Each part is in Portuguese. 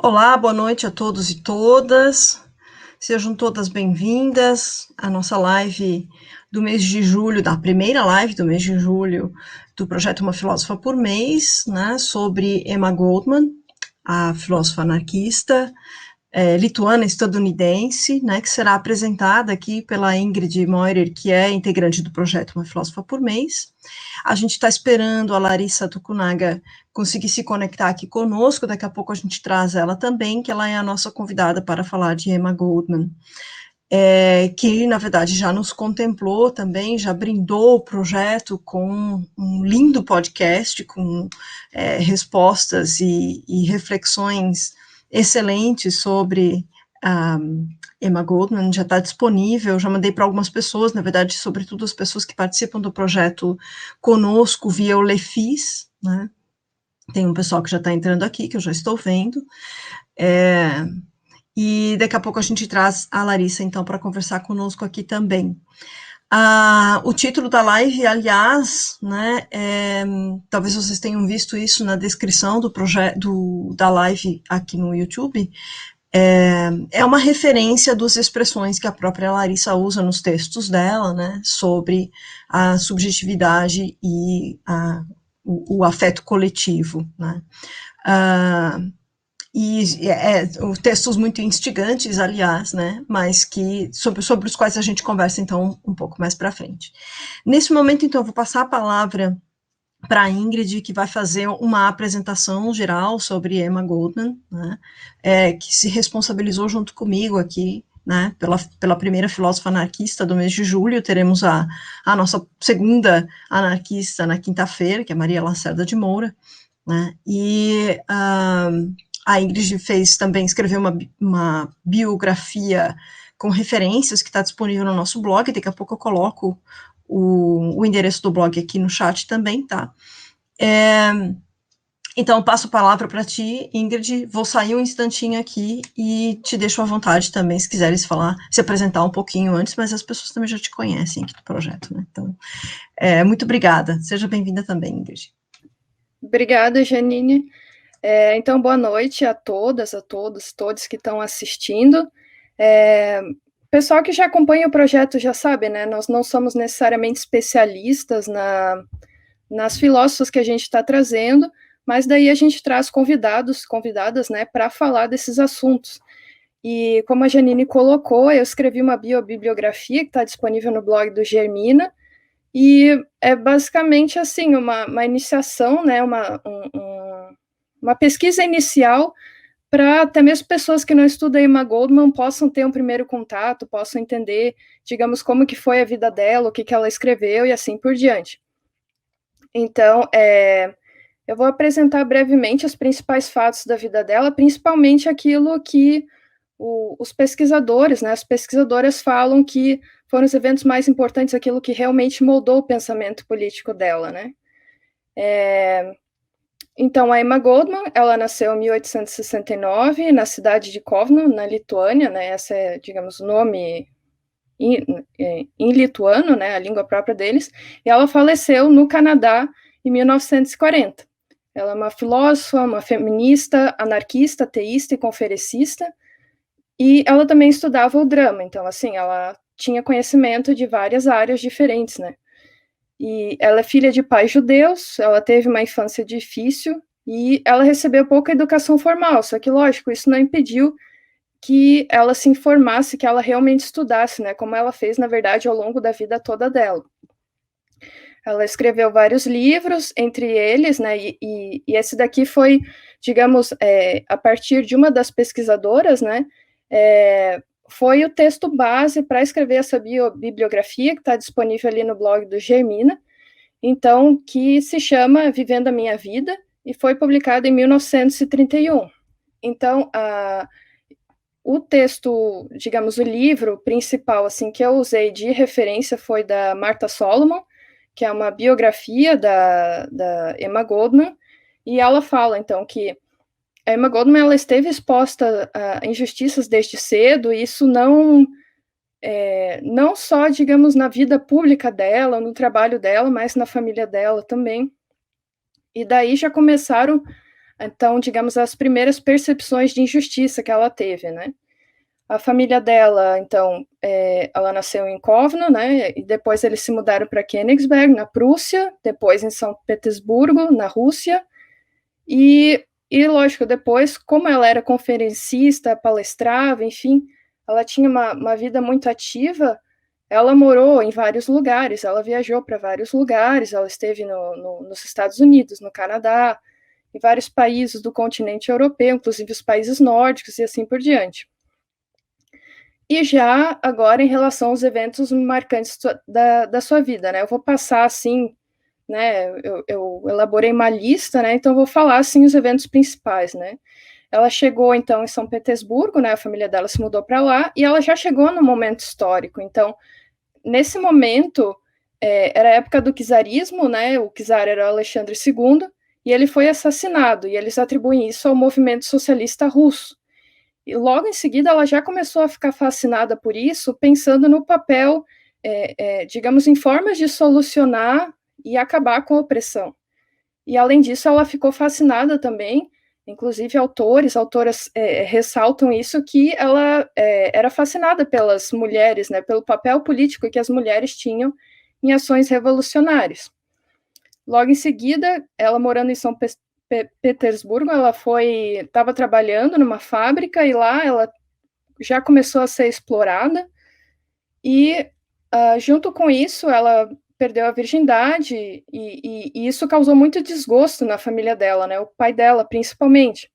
Olá, boa noite a todos e todas. Sejam todas bem-vindas à nossa live do mês de julho, da primeira live do mês de julho do projeto Uma Filósofa por Mês, né, sobre Emma Goldman, a filósofa anarquista, lituana estadunidense, né, que será apresentada aqui pela Ingrid Moirer, que é integrante do projeto Uma Filósofa por Mês. A gente está esperando a Larissa Tokunaga conseguir se conectar aqui conosco, daqui a pouco a gente traz ela também, que ela é a nossa convidada para falar de Emma Goldman, que, na verdade, já nos contemplou também, já brindou o projeto com um lindo podcast, com respostas e reflexões excelentes sobre a Emma Goldman, já está disponível, já mandei para algumas pessoas, na verdade, sobretudo as pessoas que participam do projeto conosco via o Lefis, né? Tem um pessoal que já está entrando aqui, que eu já estou vendo, e daqui a pouco a gente traz a Larissa, então, para conversar conosco aqui também. O título da live, aliás, né, talvez vocês tenham visto isso na descrição da live aqui no YouTube, é uma referência das expressões que a própria Larissa usa nos textos dela, né, sobre a subjetividade e o afeto coletivo, né. Textos muito instigantes, aliás, né, mas que sobre os quais a gente conversa, então, um pouco mais para frente. Nesse momento, então, eu vou passar a palavra para a Ingrid, que vai fazer uma apresentação geral sobre Emma Goldman, né, que se responsabilizou junto comigo aqui, né, pela primeira filósofa anarquista do mês de julho. Teremos a nossa segunda anarquista na quinta-feira, que é Maria Lacerda de Moura, né, e a Ingrid escreveu uma biografia com referências que está disponível no nosso blog. Daqui a pouco eu coloco o endereço do blog aqui no chat também, tá? Então, eu passo a palavra para ti, Ingrid. Vou sair um instantinho aqui e te deixo à vontade também, se quiseres falar, se apresentar um pouquinho antes, mas as pessoas também já te conhecem aqui do projeto, né? Então, muito obrigada. Seja bem-vinda também, Ingrid. Obrigada, Janine. Então, boa noite a todas, a todos que estão assistindo. Pessoal que já acompanha o projeto já sabe, né? Nós não somos necessariamente especialistas nas filósofas que a gente está trazendo, mas daí a gente traz convidadas, né, para falar desses assuntos. E como a Janine colocou, eu escrevi uma bibliografia que está disponível no blog do Germina, e é basicamente assim, uma iniciação, né, uma pesquisa inicial para até mesmo pessoas que não estudam Emma Goldman possam ter um primeiro contato, possam entender, digamos, como que foi a vida dela, o que ela escreveu e assim por diante. Então, eu vou apresentar brevemente os principais fatos da vida dela, principalmente aquilo que os pesquisadores, né, as pesquisadoras falam que foram os eventos mais importantes, aquilo que realmente moldou o pensamento político dela, né. Então, a Emma Goldman, ela nasceu em 1869, na cidade de Kovno, na Lituânia, né, esse é, digamos, o nome em lituano, né, a língua própria deles, e ela faleceu no Canadá em 1940. Ela é uma filósofa, uma feminista, anarquista, ateísta e conferencista, e ela também estudava o drama, então, assim, ela tinha conhecimento de várias áreas diferentes, né. E ela é filha de pais judeus, ela teve uma infância difícil e ela recebeu pouca educação formal, só que, lógico, isso não impediu que ela se informasse, que ela realmente estudasse, né, como ela fez, na verdade, ao longo da vida toda dela. Ela escreveu vários livros, entre eles, né, e esse daqui foi, digamos, a partir de uma das pesquisadoras, né, foi o texto base para escrever essa bibliografia, que está disponível ali no blog do Germina, então, que se chama Vivendo a Minha Vida, e foi publicado em 1931. Então, o texto, digamos, o livro principal, assim, que eu usei de referência foi da Martha Solomon, que é uma biografia da Emma Goldman, e ela fala, então, que a Emma Goldman, ela esteve exposta a injustiças desde cedo, e isso não só, digamos, na vida pública dela, no trabalho dela, mas na família dela também. E daí já começaram então, digamos, as primeiras percepções de injustiça que ela teve, né? A família dela, então, ela nasceu em Kovno, né? E depois eles se mudaram para Königsberg, na Prússia, depois em São Petersburgo, na Rússia. E lógico, depois, como ela era conferencista, palestrava, enfim, ela tinha uma vida muito ativa. Ela morou em vários lugares, ela viajou para vários lugares, ela esteve nos Estados Unidos, no Canadá, em vários países do continente europeu, inclusive os países nórdicos e assim por diante. E já agora em relação aos eventos marcantes da sua vida, né? Eu vou passar assim, né? Eu elaborei uma lista, né? Então eu vou falar assim os eventos principais, né? Ela chegou então em São Petersburgo, né? A família dela se mudou para lá e ela já chegou no momento histórico. Então, nesse momento, era a época do czarismo, né? O czar era Alexandre II e ele foi assassinado e eles atribuem isso ao movimento socialista russo. E logo em seguida ela já começou a ficar fascinada por isso, pensando no papel, digamos, em formas de solucionar e acabar com a opressão. E além disso, ela ficou fascinada também, inclusive autoras ressaltam isso, que ela era fascinada pelas mulheres, né, pelo papel político que as mulheres tinham em ações revolucionárias. Logo em seguida, ela morando em São Petersburgo, ela estava trabalhando numa fábrica e lá ela já começou a ser explorada e junto com isso ela perdeu a virgindade e isso causou muito desgosto na família dela, né? O pai dela principalmente,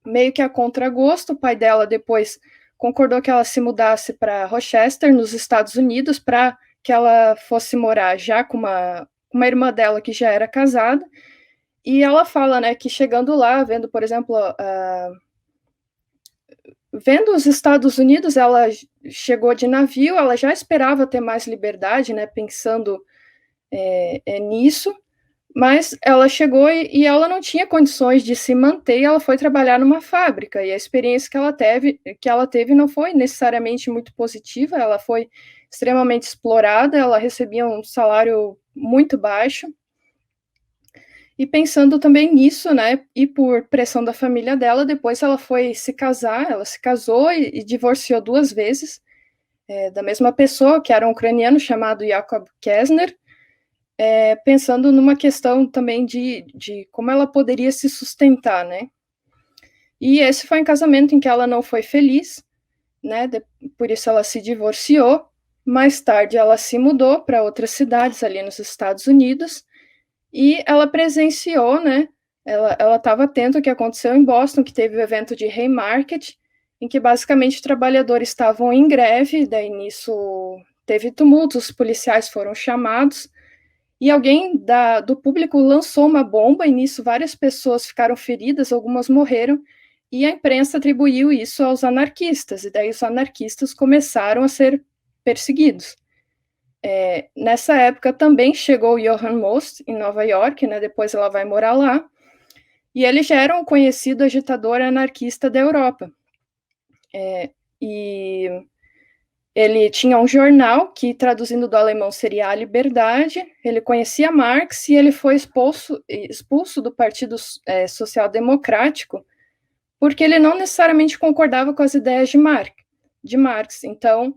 meio que a contragosto, o pai dela depois concordou que ela se mudasse para Rochester, nos Estados Unidos, para que ela fosse morar já com uma irmã dela que já era casada. E ela fala, né, que chegando lá, vendo, por exemplo, vendo os Estados Unidos, ela chegou de navio, ela já esperava ter mais liberdade, né, pensando nisso, mas ela chegou e ela não tinha condições de se manter, e ela foi trabalhar numa fábrica, e a experiência que ela teve não foi necessariamente muito positiva, ela foi extremamente explorada, ela recebia um salário muito baixo. E pensando também nisso, né, e por pressão da família dela, depois ela foi se casar, ela se casou e divorciou 2 vezes, da mesma pessoa, que era um ucraniano chamado Jakob Kessner, pensando numa questão também de como ela poderia se sustentar, né. E esse foi um casamento em que ela não foi feliz, né, por isso ela se divorciou. Mais tarde ela se mudou para outras cidades ali nos Estados Unidos, e ela presenciou, né, ela estava atenta ao que aconteceu em Boston, que teve o evento de Haymarket, em que basicamente trabalhadores estavam em greve, daí nisso teve tumultos, os policiais foram chamados, e alguém do público lançou uma bomba, e nisso várias pessoas ficaram feridas, algumas morreram, e a imprensa atribuiu isso aos anarquistas, e daí os anarquistas começaram a ser perseguidos. Nessa época também chegou Johann Most em Nova York, né, depois ela vai morar lá, e ele já era um conhecido agitador anarquista da Europa. E ele tinha um jornal que, traduzindo do alemão, seria A Liberdade. Ele conhecia Marx e ele foi expulso do Partido Social Democrático porque ele não necessariamente concordava com as ideias de Marx. Então,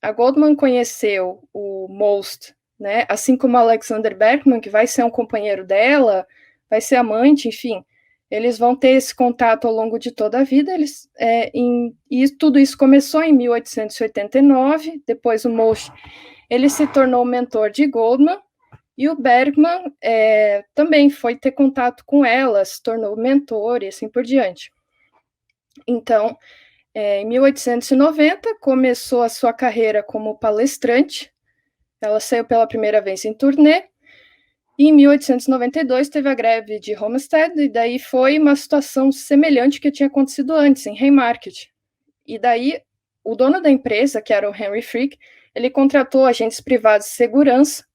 a Goldman conheceu o Most, né, assim como Alexander Berkman, que vai ser um companheiro dela, vai ser amante, enfim, eles vão ter esse contato ao longo de toda a vida, e tudo isso começou em 1889, depois o Most, ele se tornou mentor de Goldman, e o Berkman também foi ter contato com ela, se tornou mentor e assim por diante. Então, em 1890, começou a sua carreira como palestrante, ela saiu pela primeira vez em turnê, e em 1892 teve a greve de Homestead, e daí foi uma situação semelhante que tinha acontecido antes, em Haymarket. E daí, o dono da empresa, que era o Henry Frick, ele contratou agentes privados de segurança,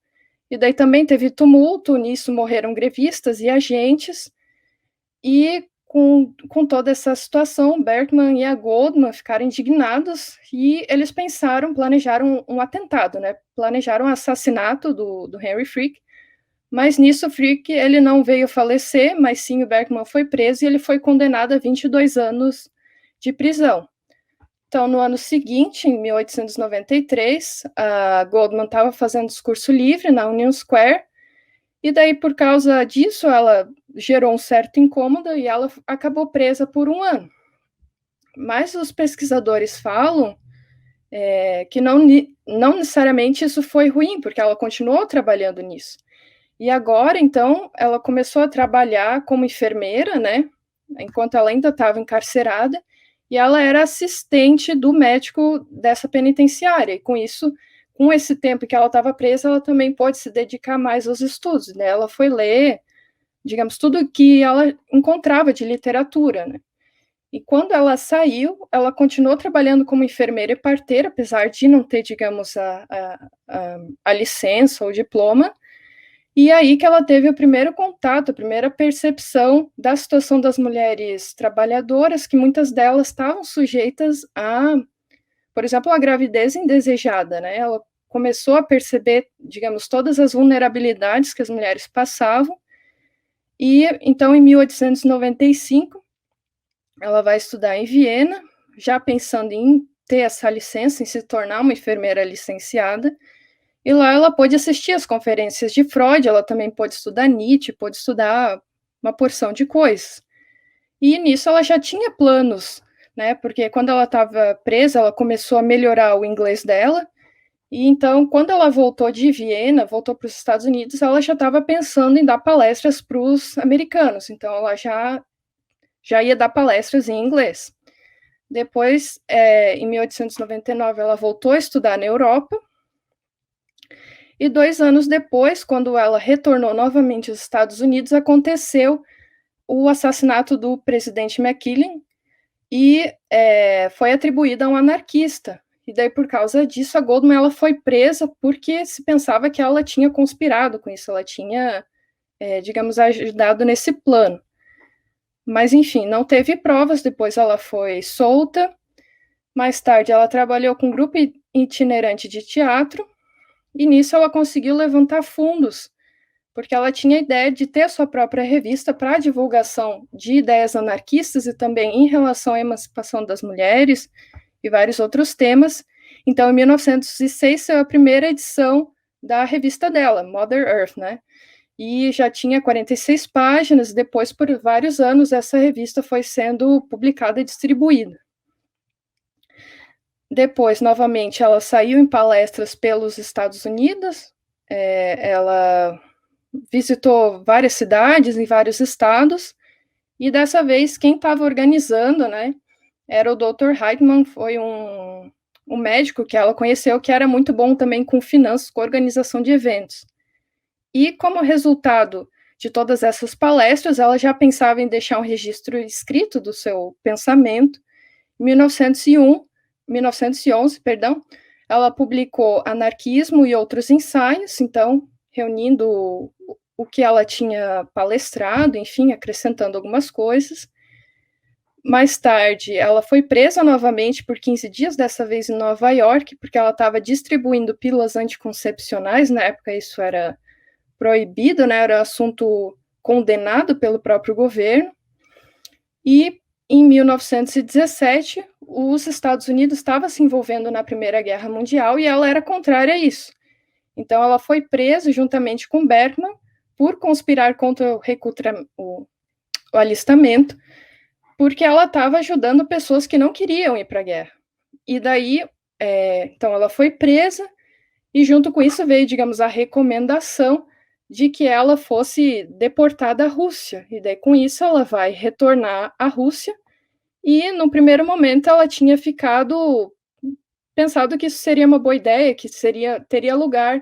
e daí também teve tumulto, nisso morreram grevistas e agentes, e com toda essa situação, Berkman e a Goldman ficaram indignados e eles planejaram um atentado, né? Planejaram o assassinato do Henry Frick Mas nisso, Frick, ele não veio falecer, mas sim o Berkman foi preso e ele foi condenado a 22 anos de prisão. Então, no ano seguinte, em 1893, a Goldman estava fazendo discurso livre na Union Square, e daí, por causa disso, ela gerou um certo incômodo e ela acabou presa por 1 ano. Mas os pesquisadores falam que não necessariamente isso foi ruim, porque ela continuou trabalhando nisso. E agora, então, ela começou a trabalhar como enfermeira, né? Enquanto ela ainda estava encarcerada, e ela era assistente do médico dessa penitenciária. E com isso, com esse tempo que ela estava presa, ela também pôde se dedicar mais aos estudos, né? Ela foi ler, digamos, tudo que ela encontrava de literatura, né? E quando ela saiu, ela continuou trabalhando como enfermeira e parteira, apesar de não ter, digamos, a licença ou diploma. E aí que ela teve o primeiro contato, a primeira percepção da situação das mulheres trabalhadoras, que muitas delas estavam sujeitas a, por exemplo, a gravidez indesejada, né? Ela começou a perceber, digamos, todas as vulnerabilidades que as mulheres passavam. E então, em 1895, ela vai estudar em Viena, já pensando em ter essa licença, em se tornar uma enfermeira licenciada. E lá ela pôde assistir às conferências de Freud, ela também pôde estudar Nietzsche, pôde estudar uma porção de coisas. E nisso ela já tinha planos, né? Porque quando ela estava presa, ela começou a melhorar o inglês dela. E então, quando ela voltou de Viena, voltou para os Estados Unidos, ela já estava pensando em dar palestras para os americanos. Então, ela já ia dar palestras em inglês. Depois, em 1899, ela voltou a estudar na Europa. E 2 anos depois, quando ela retornou novamente aos Estados Unidos, aconteceu o assassinato do presidente McKinley e foi atribuído a um anarquista. E daí, por causa disso, a Goldman ela foi presa porque se pensava que ela tinha conspirado com isso, ela tinha, digamos, ajudado nesse plano. Mas, enfim, não teve provas, depois ela foi solta. Mais tarde, ela trabalhou com um grupo itinerante de teatro, e nisso ela conseguiu levantar fundos, porque ela tinha a ideia de ter a sua própria revista para a divulgação de ideias anarquistas e também em relação à emancipação das mulheres e vários outros temas. Então, em 1906, saiu a primeira edição da revista dela, Mother Earth, né? E já tinha 46 páginas, depois, por vários anos, essa revista foi sendo publicada e distribuída. Depois, novamente, ela saiu em palestras pelos Estados Unidos, ela visitou várias cidades em vários estados, e dessa vez quem estava organizando, né, era o Dr. Heitman, foi um médico que ela conheceu, que era muito bom também com finanças, com organização de eventos. E como resultado de todas essas palestras, ela já pensava em deixar um registro escrito do seu pensamento. Em 1911, ela publicou Anarquismo e Outros Ensaios, então, reunindo o que ela tinha palestrado, enfim, acrescentando algumas coisas. Mais tarde, ela foi presa novamente por 15 dias, dessa vez em Nova York, porque ela estava distribuindo pílulas anticoncepcionais, na época isso era proibido, né, era um assunto condenado pelo próprio governo. E em 1917, os Estados Unidos estavam se envolvendo na Primeira Guerra Mundial e ela era contrária a isso. Então, ela foi presa juntamente com Berkman por conspirar contra o alistamento, porque ela estava ajudando pessoas que não queriam ir para a guerra. E daí, então, ela foi presa e junto com isso veio, digamos, a recomendação de que ela fosse deportada à Rússia. E daí, com isso, ela vai retornar à Rússia. E, no primeiro momento, ela tinha pensado que isso seria uma boa ideia, que teria lugar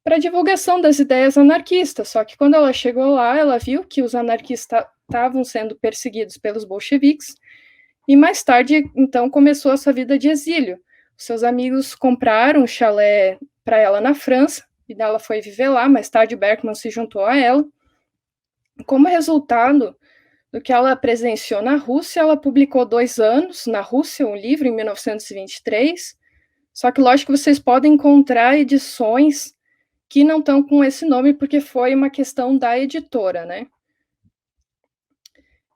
para a divulgação das ideias anarquistas. Só que quando ela chegou lá, ela viu que os anarquistas estavam sendo perseguidos pelos bolcheviques, e mais tarde, então, começou a sua vida de exílio. Seus amigos compraram um chalé para ela na França, e ela foi viver lá. Mais tarde, Berkman se juntou a ela. Como resultado do que ela presenciou na Rússia, ela publicou 2 anos na Rússia, um livro, em 1923. Só que, lógico, vocês podem encontrar edições que não estão com esse nome, porque foi uma questão da editora, né?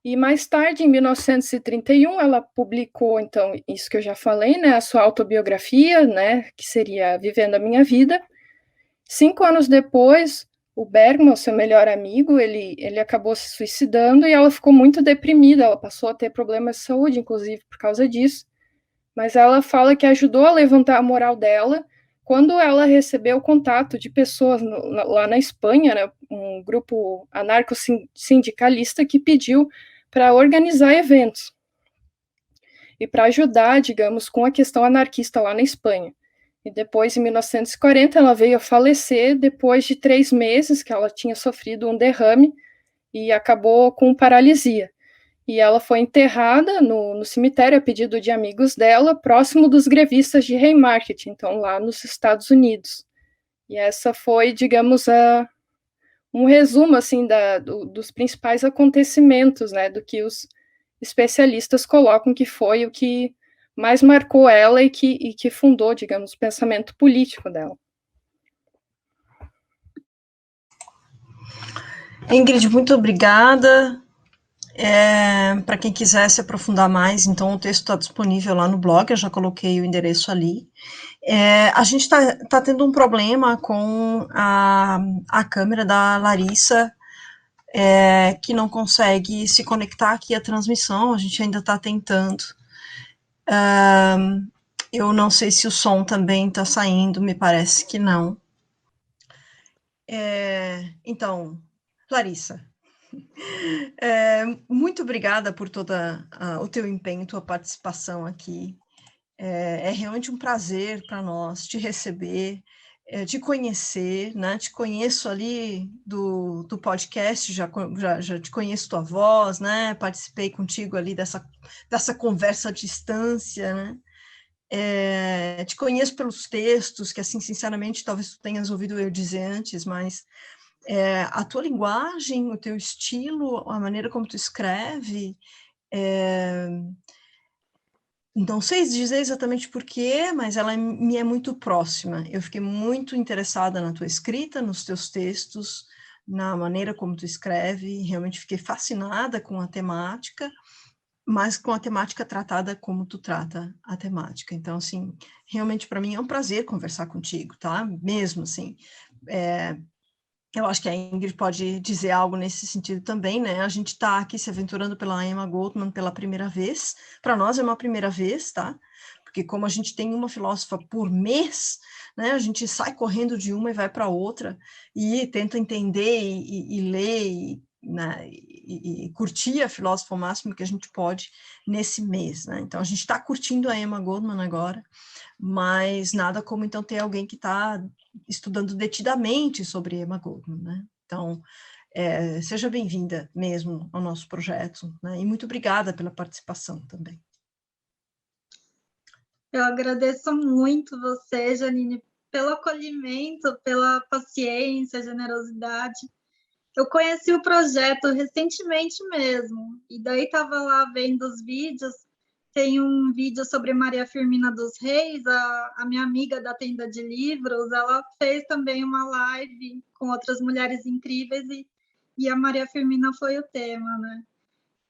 E mais tarde, em 1931, ela publicou, então, isso que eu já falei, né, a sua autobiografia, né, que seria Vivendo a Minha Vida. 5 anos depois, o Bergman, seu melhor amigo, ele acabou se suicidando e ela ficou muito deprimida, ela passou a ter problemas de saúde, inclusive, por causa disso. Mas ela fala que ajudou a levantar a moral dela quando ela recebeu contato de pessoas lá na Espanha, né, um grupo anarco-sindicalista que pediu para organizar eventos e para ajudar, digamos, com a questão anarquista lá na Espanha. E depois, em 1940, ela veio a falecer depois de 3 meses que ela tinha sofrido um derrame e acabou com paralisia. E ela foi enterrada no cemitério a pedido de amigos dela, próximo dos grevistas de Haymarket, então lá nos Estados Unidos. E essa foi, digamos, um resumo assim dos principais acontecimentos, né, do que os especialistas colocam que foi o que mais marcou ela e que fundou, digamos, o pensamento político dela. Ingrid, muito obrigada. Para quem quiser se aprofundar mais, então o texto está disponível lá no blog, eu já coloquei o endereço ali. A gente está tendo um problema com a câmera da Larissa, que não consegue se conectar aqui à transmissão, a gente ainda está tentando. Eu não sei se o som também está saindo, me parece que não. Então, Larissa, muito obrigada por todo o teu empenho, tua participação aqui. É realmente um prazer para nós te receber, te conhecer, né? Te conheço ali do podcast, já te conheço tua voz, né? Participei contigo ali dessa conversa à distância, né? Te conheço pelos textos, que assim, sinceramente, talvez tu tenhas ouvido eu dizer antes, mas a tua linguagem, o teu estilo, a maneira como tu escreve, não sei dizer exatamente porquê, mas ela me é muito próxima. Eu fiquei muito interessada na tua escrita, nos teus textos, na maneira como tu escreve, realmente fiquei fascinada com a temática, mas com a temática tratada como tu trata a temática. Então, assim, realmente para mim é um prazer conversar contigo, tá? Mesmo assim. Eu acho que a Ingrid pode dizer algo nesse sentido também, né? A gente está aqui se aventurando pela Emma Goldman pela primeira vez. Para nós é uma primeira vez, tá? Porque como a gente tem uma filósofa por mês, né? A gente sai correndo de uma e vai para outra e tenta entender e ler né, e curtir a filósofa o máximo que a gente pode nesse mês, né? Então a gente está curtindo a Emma Goldman agora, mas nada como então ter alguém que está estudando detidamente sobre Emma Goldman, né? Então, seja bem-vinda mesmo ao nosso projeto, né? E muito obrigada pela participação também. Eu agradeço muito você, Janine, pelo acolhimento, pela paciência, generosidade. Eu conheci o projeto recentemente mesmo, e daí estava lá vendo os vídeos. Tem um vídeo sobre Maria Firmina dos Reis, a minha amiga da tenda de livros, ela fez também uma live com outras mulheres incríveis e a Maria Firmina foi o tema, né?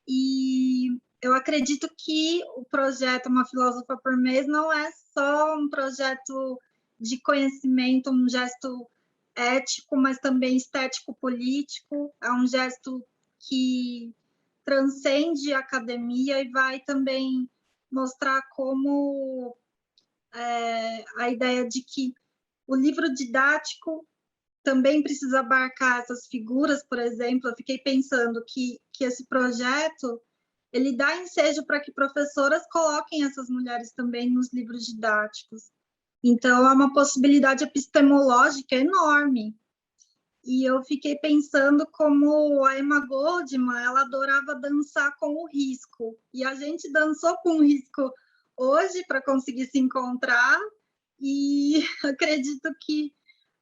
E eu acredito que o projeto Uma Filósofa por Mês não é só um projeto de conhecimento, um gesto ético, mas também estético-político, é um gesto que transcende a academia e vai também mostrar como a ideia de que o livro didático também precisa abarcar essas figuras, por exemplo. Eu fiquei pensando que esse projeto ele dá ensejo para que professoras coloquem essas mulheres também nos livros didáticos. Então, é uma possibilidade epistemológica enorme. E eu fiquei pensando como a Emma Goldman, ela adorava dançar com o risco. E a gente dançou com o risco hoje para conseguir se encontrar. E acredito que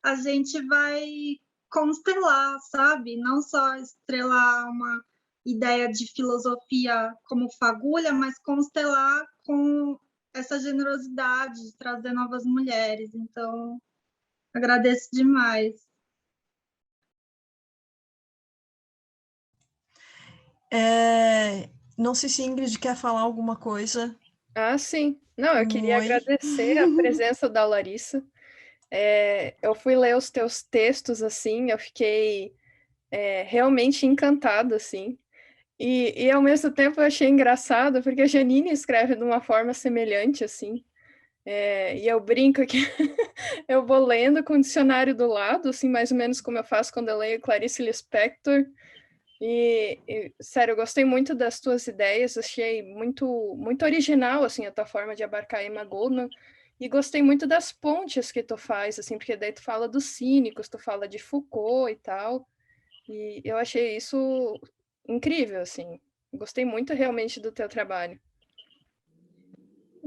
a gente vai constelar, sabe? Não só estrelar uma ideia de filosofia como fagulha, mas constelar com essa generosidade de trazer novas mulheres. Então, Agradeço demais. Não sei se Ingrid quer falar alguma coisa. Ah, sim. Não, eu queria Oi. agradecer a presença da Larissa. Eu fui ler os teus textos, assim, eu fiquei realmente encantada, assim. E ao mesmo tempo eu achei engraçado, porque a Janine escreve de uma forma semelhante, assim. E eu brinco que eu vou lendo com o dicionário do lado, assim, mais ou menos como eu faço quando eu leio Clarice Lispector. Sério, eu gostei muito das tuas ideias, achei muito original, assim, a tua forma de abarcar a Emma Goldman, e gostei muito das pontes que tu faz, assim, porque daí tu fala dos cínicos, tu fala de Foucault e tal, e eu achei isso incrível, assim, gostei muito realmente do teu trabalho.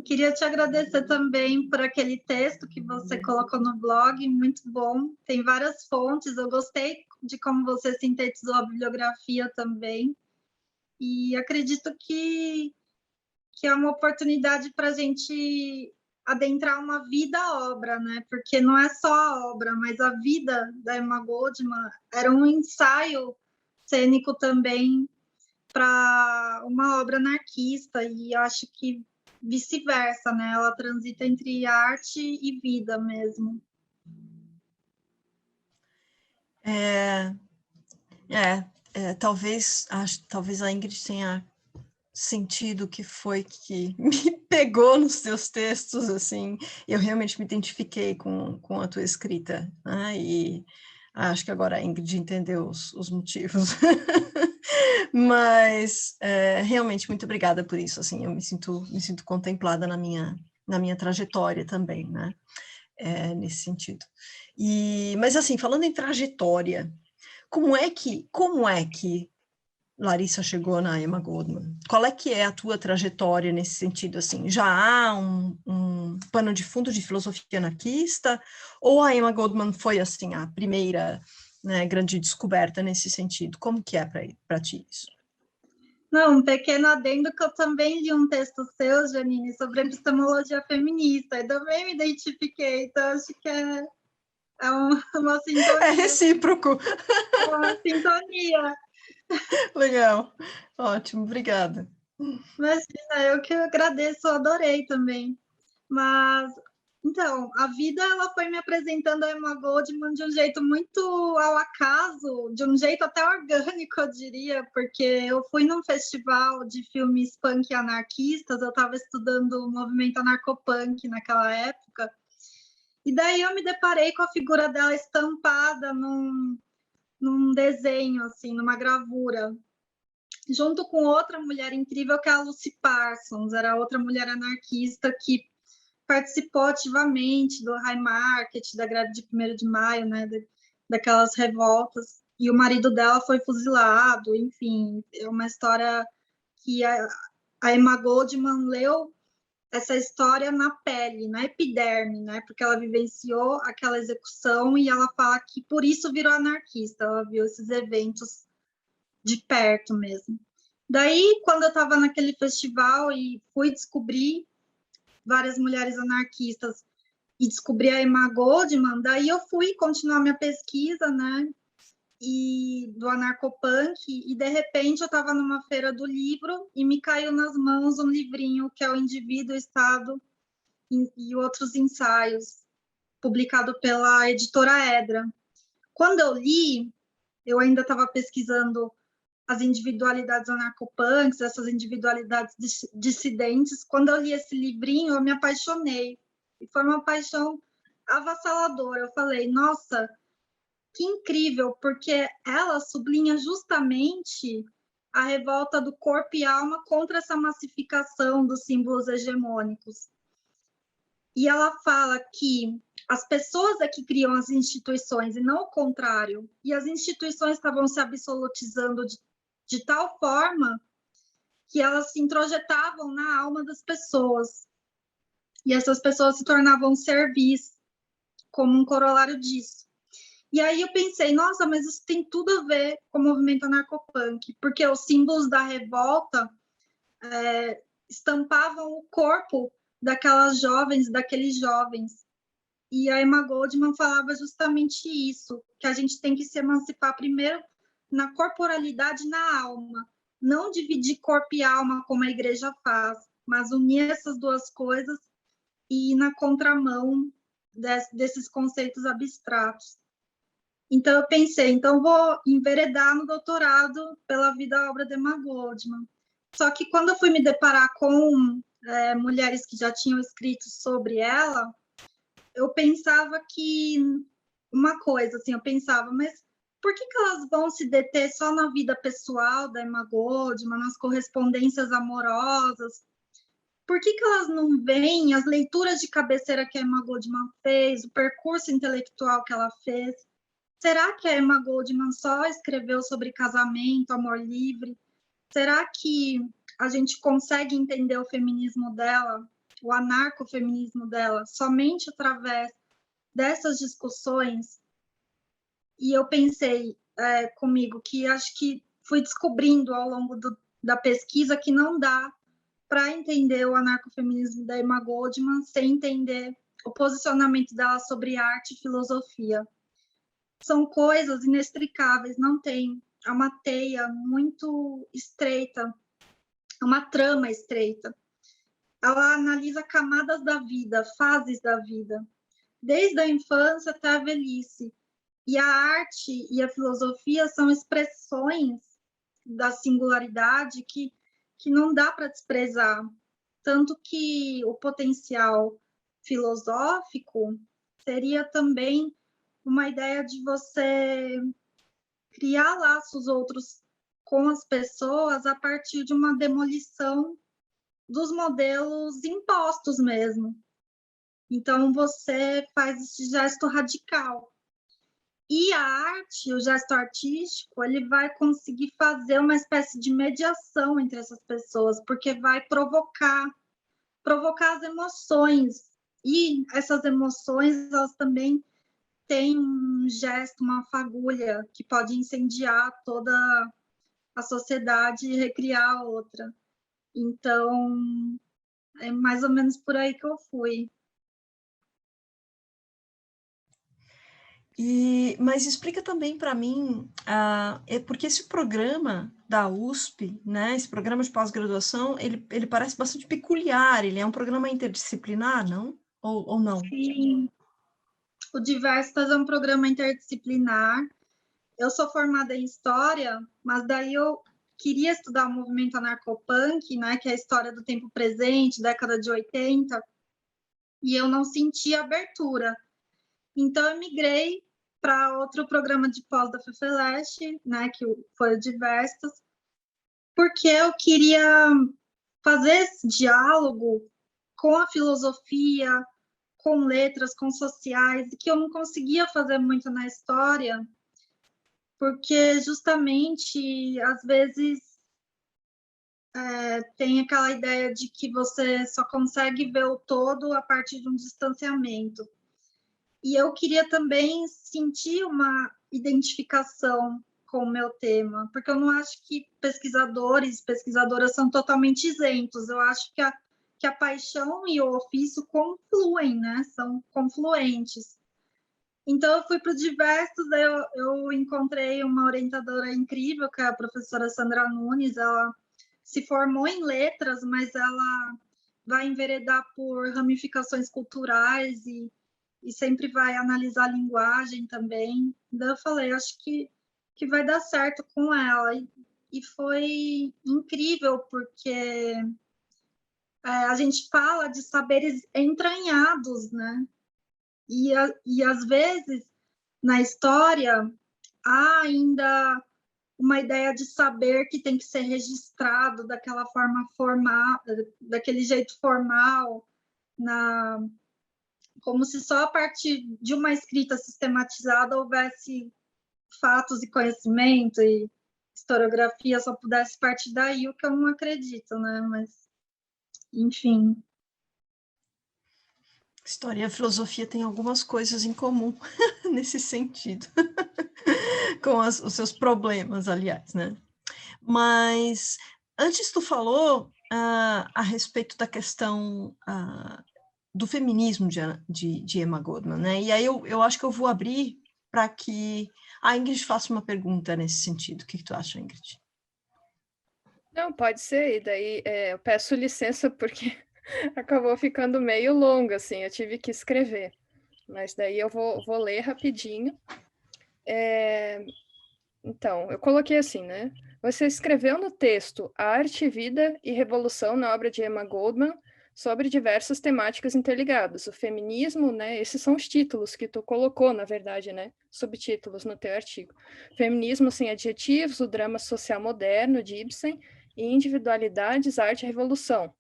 Queria te agradecer também por aquele texto que você colocou no blog, muito bom. Tem várias fontes, eu gostei de como você sintetizou a bibliografia também. E acredito que é uma oportunidade para a gente adentrar uma vida-obra, né? Porque não é só a obra, mas a vida da Emma Goldman era um ensaio cênico também para uma obra anarquista, e eu acho que vice-versa, né? Ela transita entre arte e vida mesmo. Talvez a Ingrid tenha sentido que foi que me pegou nos teus textos, assim, eu realmente me identifiquei com a tua escrita, né? E acho que agora a Ingrid entendeu os motivos. Mas realmente muito obrigada por isso, assim, eu me sinto contemplada na minha trajetória também, né? Nesse sentido. Mas assim, falando em trajetória, como é que Larissa chegou na Emma Goldman? Qual é que é a tua trajetória nesse sentido? Assim, já há um pano de fundo de filosofia anarquista? Ou a Emma Goldman foi assim a primeira, né, grande descoberta nesse sentido? Como que é para ti isso? Não, um pequeno adendo que eu também li um texto seu, Janine, sobre epistemologia feminista, e também me identifiquei, então acho que uma sintonia. É recíproco. É uma sintonia. Legal. Ótimo, obrigada. Imagina, eu que agradeço, eu adorei também. Mas, então, a vida ela foi me apresentando a Emma Goldman de um jeito muito ao acaso, de um jeito até orgânico, eu diria, porque eu fui num festival de filmes punk anarquistas, eu estava estudando o movimento anarcopunk naquela época, e daí eu me deparei com a figura dela estampada num desenho, assim, numa gravura, junto com outra mulher incrível que é a Lucy Parsons, era outra mulher anarquista que participou ativamente do High Market, da greve de 1º de maio, né, daquelas revoltas, e o marido dela foi fuzilado, enfim, é uma história que a Emma Goldman leu essa história na pele, na epiderme, né, porque ela vivenciou aquela execução e ela fala que por isso virou anarquista, ela viu esses eventos de perto mesmo. Daí, quando eu estava naquele festival e fui descobrir várias mulheres anarquistas e descobri a Emma Goldman, daí eu fui continuar minha pesquisa, né, e do anarcopunk, e de repente eu estava numa feira do livro e me caiu nas mãos um livrinho que é o Indivíduo, Estado e Outros Ensaios, publicado pela editora Edra. Quando eu li, eu ainda estava pesquisando as individualidades anarcopunks, essas individualidades dissidentes. Quando eu li esse livrinho, eu me apaixonei. E foi uma paixão avassaladora. Eu falei, nossa, que incrível, porque ela sublinha justamente a revolta do corpo e alma contra essa massificação dos símbolos hegemônicos. E ela fala que as pessoas é que criam as instituições e não o contrário. E as instituições estavam se absolutizando de tal forma que elas se introjetavam na alma das pessoas. E essas pessoas se tornavam servis, como um corolário disso. E aí eu pensei, nossa, mas isso tem tudo a ver com o movimento anarcopunk, porque os símbolos da revolta estampavam o corpo daquelas jovens, daqueles jovens. E a Emma Goldman falava justamente isso, que a gente tem que se emancipar primeiro na corporalidade e na alma. Não dividir corpo e alma como a igreja faz, mas unir essas duas coisas e ir na contramão desses conceitos abstratos. Então, eu pensei, então vou enveredar no doutorado pela vida e obra de Emma Goldman. Só que quando eu fui me deparar com mulheres que já tinham escrito sobre ela, eu pensava que uma coisa, assim, eu pensava, mas por que elas vão se deter só na vida pessoal da Emma Goldman, nas correspondências amorosas? Por que elas não veem as leituras de cabeceira que a Emma Goldman fez, o percurso intelectual que ela fez? Será que a Emma Goldman só escreveu sobre casamento, amor livre? Será que a gente consegue entender o feminismo dela, o anarcofeminismo dela, somente através dessas discussões? E eu pensei comigo que acho que fui descobrindo ao longo da pesquisa que não dá para entender o anarcofeminismo da Emma Goldman sem entender o posicionamento dela sobre arte e filosofia. São coisas inextricáveis, não tem. É uma teia muito estreita, é uma trama estreita. Ela analisa camadas da vida, fases da vida, desde a infância até a velhice. E a arte e a filosofia são expressões da singularidade que não dá para desprezar. Tanto que o potencial filosófico seria também uma ideia de você criar laços outros com as pessoas a partir de uma demolição dos modelos impostos mesmo. Então, você faz esse gesto radical. E a arte, o gesto artístico, ele vai conseguir fazer uma espécie de mediação entre essas pessoas, porque vai provocar as emoções. E essas emoções, elas também têm um gesto, uma fagulha, que pode incendiar toda a sociedade e recriar a outra. Então, é mais ou menos por aí que eu fui. Mas explica também para mim, porque esse programa da USP, né, esse programa de pós-graduação, ele parece bastante peculiar, ele é um programa interdisciplinar, não? Ou não? Sim, o Diversas é um programa interdisciplinar. Eu sou formada em História, mas daí eu queria estudar o movimento anarcopunk, né, que é a história do tempo presente, década de 80, e eu não senti abertura. Então, eu migrei para outro programa de pós da FEFELESH, né, que foi o Diversas, porque eu queria fazer esse diálogo com a filosofia, com letras, com sociais, que eu não conseguia fazer muito na história, porque justamente, às vezes, tem aquela ideia de que você só consegue ver o todo a partir de um distanciamento. E eu queria também sentir uma identificação com o meu tema, porque eu não acho que pesquisadores, pesquisadoras são totalmente isentos. Eu acho que a paixão e o ofício confluem, né? São confluentes. Então, eu fui para o Diversos, eu encontrei uma orientadora incrível, que é a professora Sandra Nunes. Ela se formou em letras, mas ela vai enveredar por ramificações culturais e sempre vai analisar a linguagem também. Então, eu falei, acho que vai dar certo com ela. E foi incrível, porque a gente fala de saberes entranhados, né? E às vezes, na história, há ainda uma ideia de saber que tem que ser registrado daquela forma formal, daquele jeito formal, como se só a partir de uma escrita sistematizada houvesse fatos e conhecimento e historiografia só pudesse partir daí, o que eu não acredito, né? Mas, enfim. História e a filosofia têm algumas coisas em comum nesse sentido, com os seus problemas, aliás, né? Mas antes tu falou a respeito da questão do feminismo de Emma Goldman, né? E aí eu acho que eu vou abrir para que a Ingrid faça uma pergunta nesse sentido. O que tu acha, Ingrid? Não, pode ser, e daí eu peço licença porque acabou ficando meio longo, assim, eu tive que escrever, mas daí eu vou ler rapidinho. Então, eu coloquei assim, né? Você escreveu no texto Arte, Vida e Revolução na obra de Emma Goldman sobre diversas temáticas interligadas. O feminismo, né? Esses são os títulos que tu colocou, na verdade, né? Subtítulos no teu artigo. Feminismo sem adjetivos, o drama social moderno de Ibsen e individualidades, arte e revolução.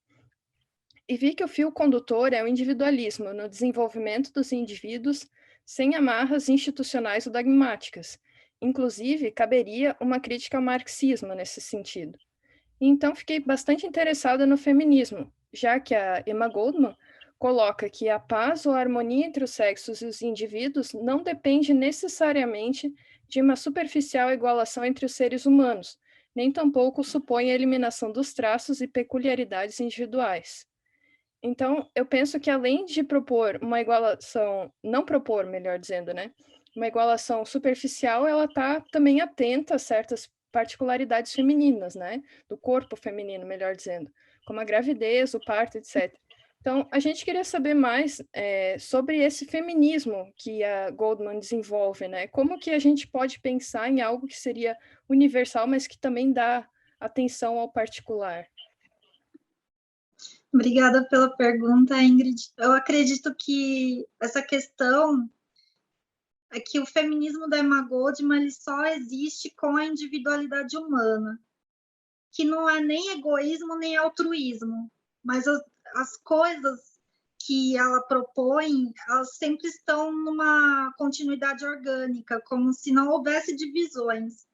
E vi que o fio condutor é o individualismo no desenvolvimento dos indivíduos sem amarras institucionais ou dogmáticas. Inclusive, caberia uma crítica ao marxismo nesse sentido. Então, fiquei bastante interessada no feminismo, já que a Emma Goldman coloca que a paz ou a harmonia entre os sexos e os indivíduos não depende necessariamente de uma superficial igualação entre os seres humanos, nem tampouco supõe a eliminação dos traços e peculiaridades individuais. Então, eu penso que além de propor uma igualação, não propor, melhor dizendo, né? Uma igualação superficial, ela está também atenta a certas particularidades femininas, né? Do corpo feminino, melhor dizendo, como a gravidez, o parto, etc. Então, a gente queria saber mais sobre esse feminismo que a Goldman desenvolve, né? Como que a gente pode pensar em algo que seria universal, mas que também dá atenção ao particular? Obrigada pela pergunta, Ingrid. Eu acredito que essa questão é que o feminismo da Emma Goldman ele só existe com a individualidade humana, que não é nem egoísmo nem altruísmo, mas as coisas que ela propõe, elas sempre estão numa continuidade orgânica, como se não houvesse divisões.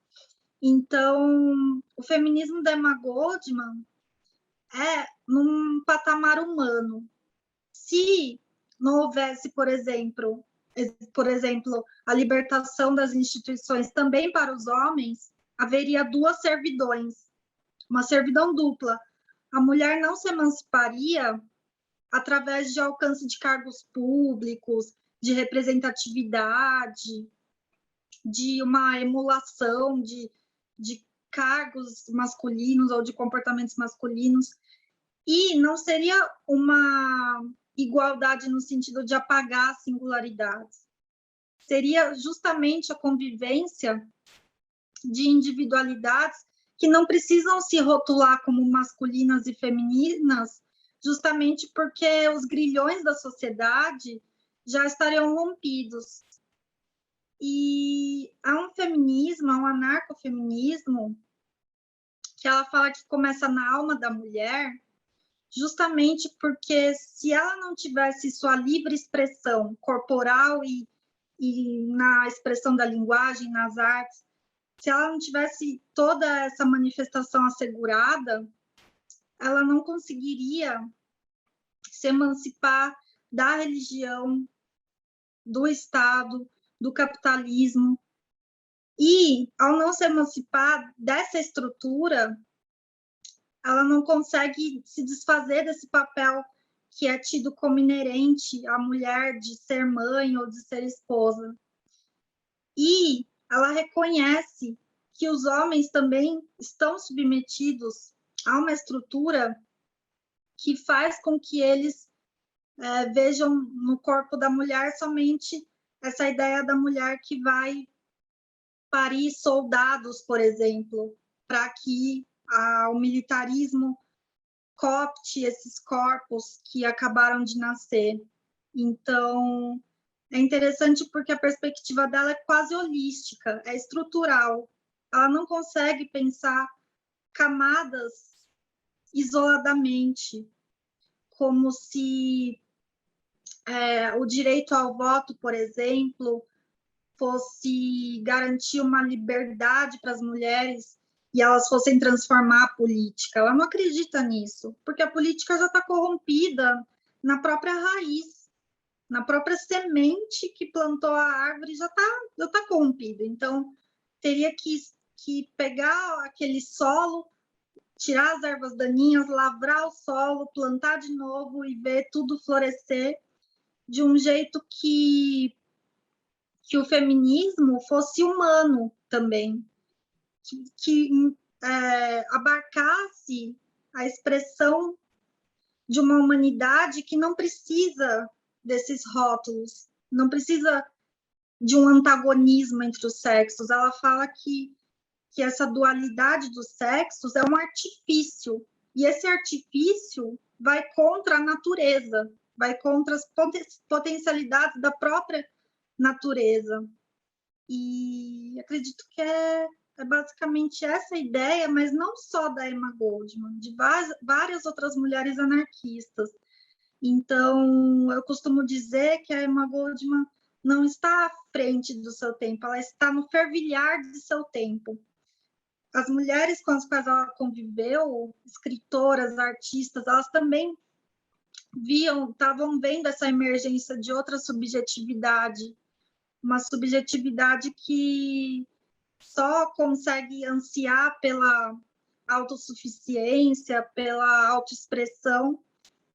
Então, o feminismo da Emma Goldman é num patamar humano. Se não houvesse, por exemplo, a libertação das instituições também para os homens, haveria duas servidões, uma servidão dupla. A mulher não se emanciparia através de alcance de cargos públicos, de representatividade, de uma emulação de cargos masculinos ou de comportamentos masculinos. E não seria uma igualdade no sentido de apagar singularidades. Seria justamente a convivência de individualidades que não precisam se rotular como masculinas e femininas, justamente porque os grilhões da sociedade já estariam rompidos. E há um feminismo, há um anarcofeminismo, que ela fala que começa na alma da mulher, justamente porque se ela não tivesse sua livre expressão corporal e na expressão da linguagem, nas artes, se ela não tivesse toda essa manifestação assegurada, ela não conseguiria se emancipar da religião, do Estado, do capitalismo. E, ao não se emancipar dessa estrutura, ela não consegue se desfazer desse papel que é tido como inerente à mulher de ser mãe ou de ser esposa. E ela reconhece que os homens também estão submetidos a uma estrutura que faz com que eles vejam no corpo da mulher somente essa ideia da mulher que vai parir soldados, por exemplo, para que o militarismo coopte esses corpos que acabaram de nascer. Então, é interessante porque a perspectiva dela é quase holística, é estrutural. Ela não consegue pensar camadas isoladamente, como se o direito ao voto, por exemplo, fosse garantir uma liberdade para as mulheres e elas fossem transformar a política. Ela não acredita nisso, porque a política já está corrompida na própria raiz, na própria semente que plantou a árvore já tá corrompida. Então, teria que pegar aquele solo, tirar as ervas daninhas, lavrar o solo, plantar de novo e ver tudo florescer de um jeito que o feminismo fosse humano também, que abarcasse a expressão de uma humanidade que não precisa desses rótulos, não precisa de um antagonismo entre os sexos. Ela fala que essa dualidade dos sexos é um artifício, e esse artifício vai contra a natureza, vai contra as potencialidades da própria natureza. E acredito que é basicamente essa ideia, mas não só da Emma Goldman, de várias outras mulheres anarquistas. Então, eu costumo dizer que a Emma Goldman não está à frente do seu tempo, ela está no fervilhar de seu tempo. As mulheres com as quais ela conviveu, escritoras, artistas, elas também estavam vendo essa emergência de outra subjetividade, uma subjetividade que só consegue ansiar pela autossuficiência, pela autoexpressão,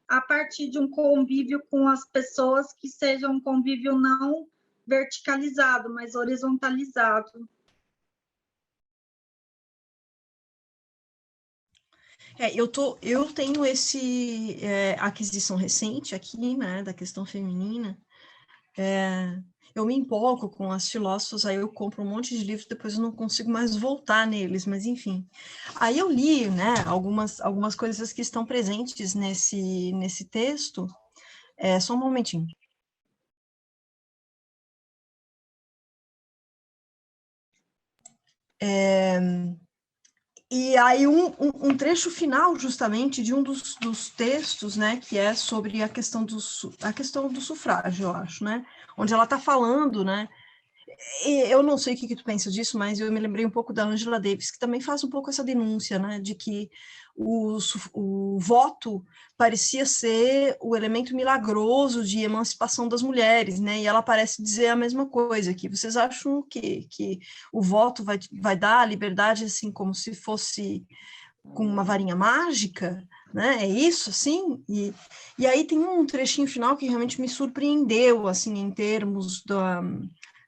a partir de um convívio com as pessoas que seja um convívio não verticalizado, mas horizontalizado. Eu tenho aquisição recente aqui, né, da questão feminina. Eu me empolgo com as filósofas, aí eu compro um monte de livros, depois eu não consigo mais voltar neles, mas enfim. Aí eu li, né, algumas coisas que estão presentes nesse texto. Só um momentinho. E aí um trecho final, justamente, de um dos textos, né, que é sobre a questão do sufrágio, eu acho, né, onde ela está falando, né, e eu não sei o que tu pensa disso, mas eu me lembrei um pouco da Angela Davis, que também faz um pouco essa denúncia, né, de que o voto parecia ser o elemento milagroso de emancipação das mulheres, né, e ela parece dizer a mesma coisa, que vocês acham que o voto vai dar a liberdade, assim, como se fosse com uma varinha mágica, né, é isso, assim, e aí tem um trechinho final que realmente me surpreendeu, assim, em termos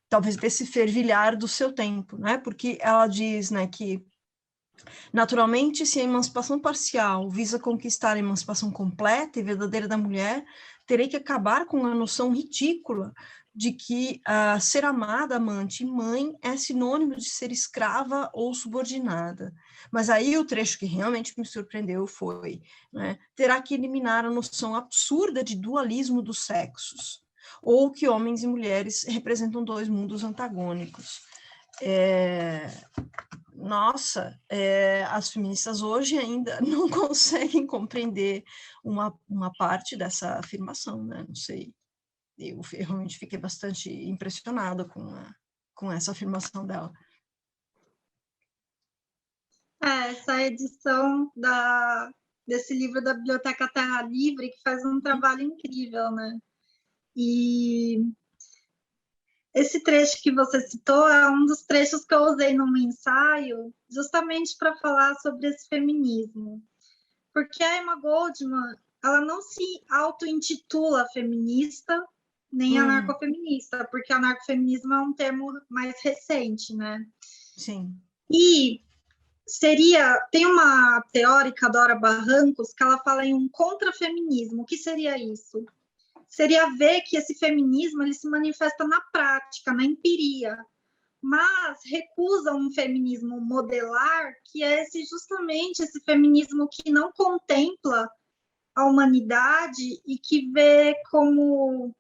talvez desse fervilhar do seu tempo, né, porque ela diz, né, que naturalmente, se a emancipação parcial visa conquistar a emancipação completa e verdadeira da mulher, terei que acabar com a noção ridícula de que ser amada, amante e mãe é sinônimo de ser escrava ou subordinada. Mas aí o trecho que realmente me surpreendeu foi, né, terá que eliminar a noção absurda de dualismo dos sexos, ou que homens e mulheres representam dois mundos antagônicos. Nossa, as feministas hoje ainda não conseguem compreender uma parte dessa afirmação, né? Não sei, eu realmente fiquei bastante impressionada com essa afirmação dela. Essa edição desse livro da Biblioteca Terra Livre, que faz um trabalho incrível, né? E esse trecho que você citou é um dos trechos que eu usei num ensaio, justamente para falar sobre esse feminismo. Porque a Emma Goldman, ela não se auto-intitula feminista, nem anarcofeminista, porque anarcofeminismo é um termo mais recente, né? Sim. E tem uma teórica, Dora Barrancos, que ela fala em um contrafeminismo. O que seria isso? Seria ver que esse feminismo ele se manifesta na prática, na empiria, mas recusa um feminismo modelar, que é justamente esse feminismo que não contempla a humanidade e que vê como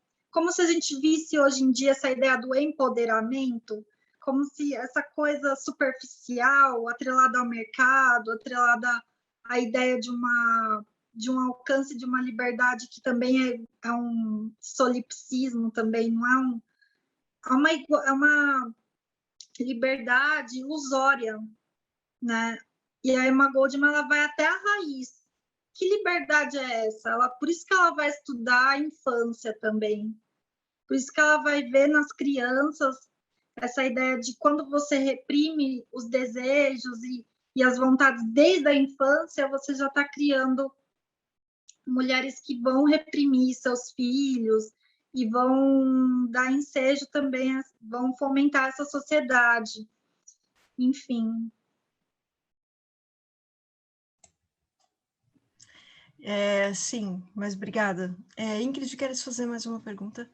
se a gente visse hoje em dia essa ideia do empoderamento, como se essa coisa superficial, atrelada ao mercado, atrelada à ideia de um alcance de uma liberdade que também é um solipsismo também, não é uma liberdade ilusória, né? E a Emma Goldman ela vai até a raiz. Que liberdade é essa? Por isso que ela vai estudar a infância também. Por isso que ela vai ver nas crianças essa ideia de quando você reprime os desejos e as vontades desde a infância, você já está criando mulheres que vão reprimir seus filhos e vão dar ensejo também, vão fomentar essa sociedade. Enfim. Sim, mas obrigada. Ingrid, queres fazer mais uma pergunta?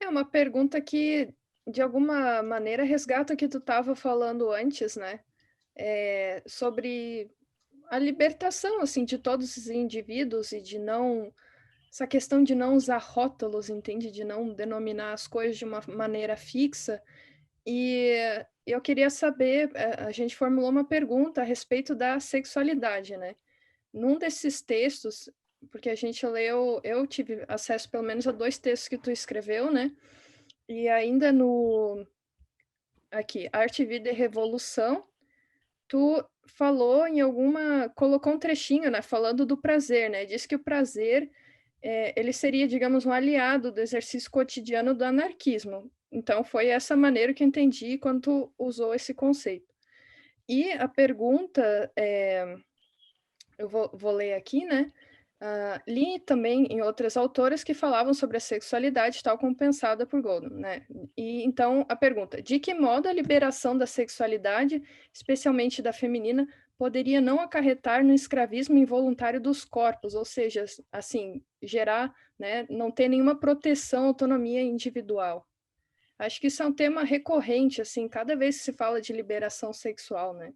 É uma pergunta que, de alguma maneira, resgata o que tu estava falando antes, né? Sobre a libertação, assim, de todos os indivíduos e de não... Essa questão de não usar rótulos, entende? De não denominar as coisas de uma maneira fixa. E eu queria saber, a gente formulou uma pergunta a respeito da sexualidade, né? Num desses textos, porque a gente leu, eu tive acesso pelo menos a 2 textos que tu escreveu, né? E ainda aqui, Arte, Vida e Revolução, tu falou colocou um trechinho, né? Falando do prazer, né? Diz que o prazer, ele seria, digamos, um aliado do exercício cotidiano do anarquismo. Então, foi essa maneira que eu entendi quando tu usou esse conceito. E a pergunta, eu vou ler aqui, né? Li também em outras autoras que falavam sobre a sexualidade, tal como pensada por Goldman, né? E então a pergunta: de que modo a liberação da sexualidade, especialmente da feminina, poderia não acarretar no escravismo involuntário dos corpos, ou seja, assim, gerar, né, não ter nenhuma proteção, autonomia individual? Acho que isso é um tema recorrente, assim, cada vez que se fala de liberação sexual, né?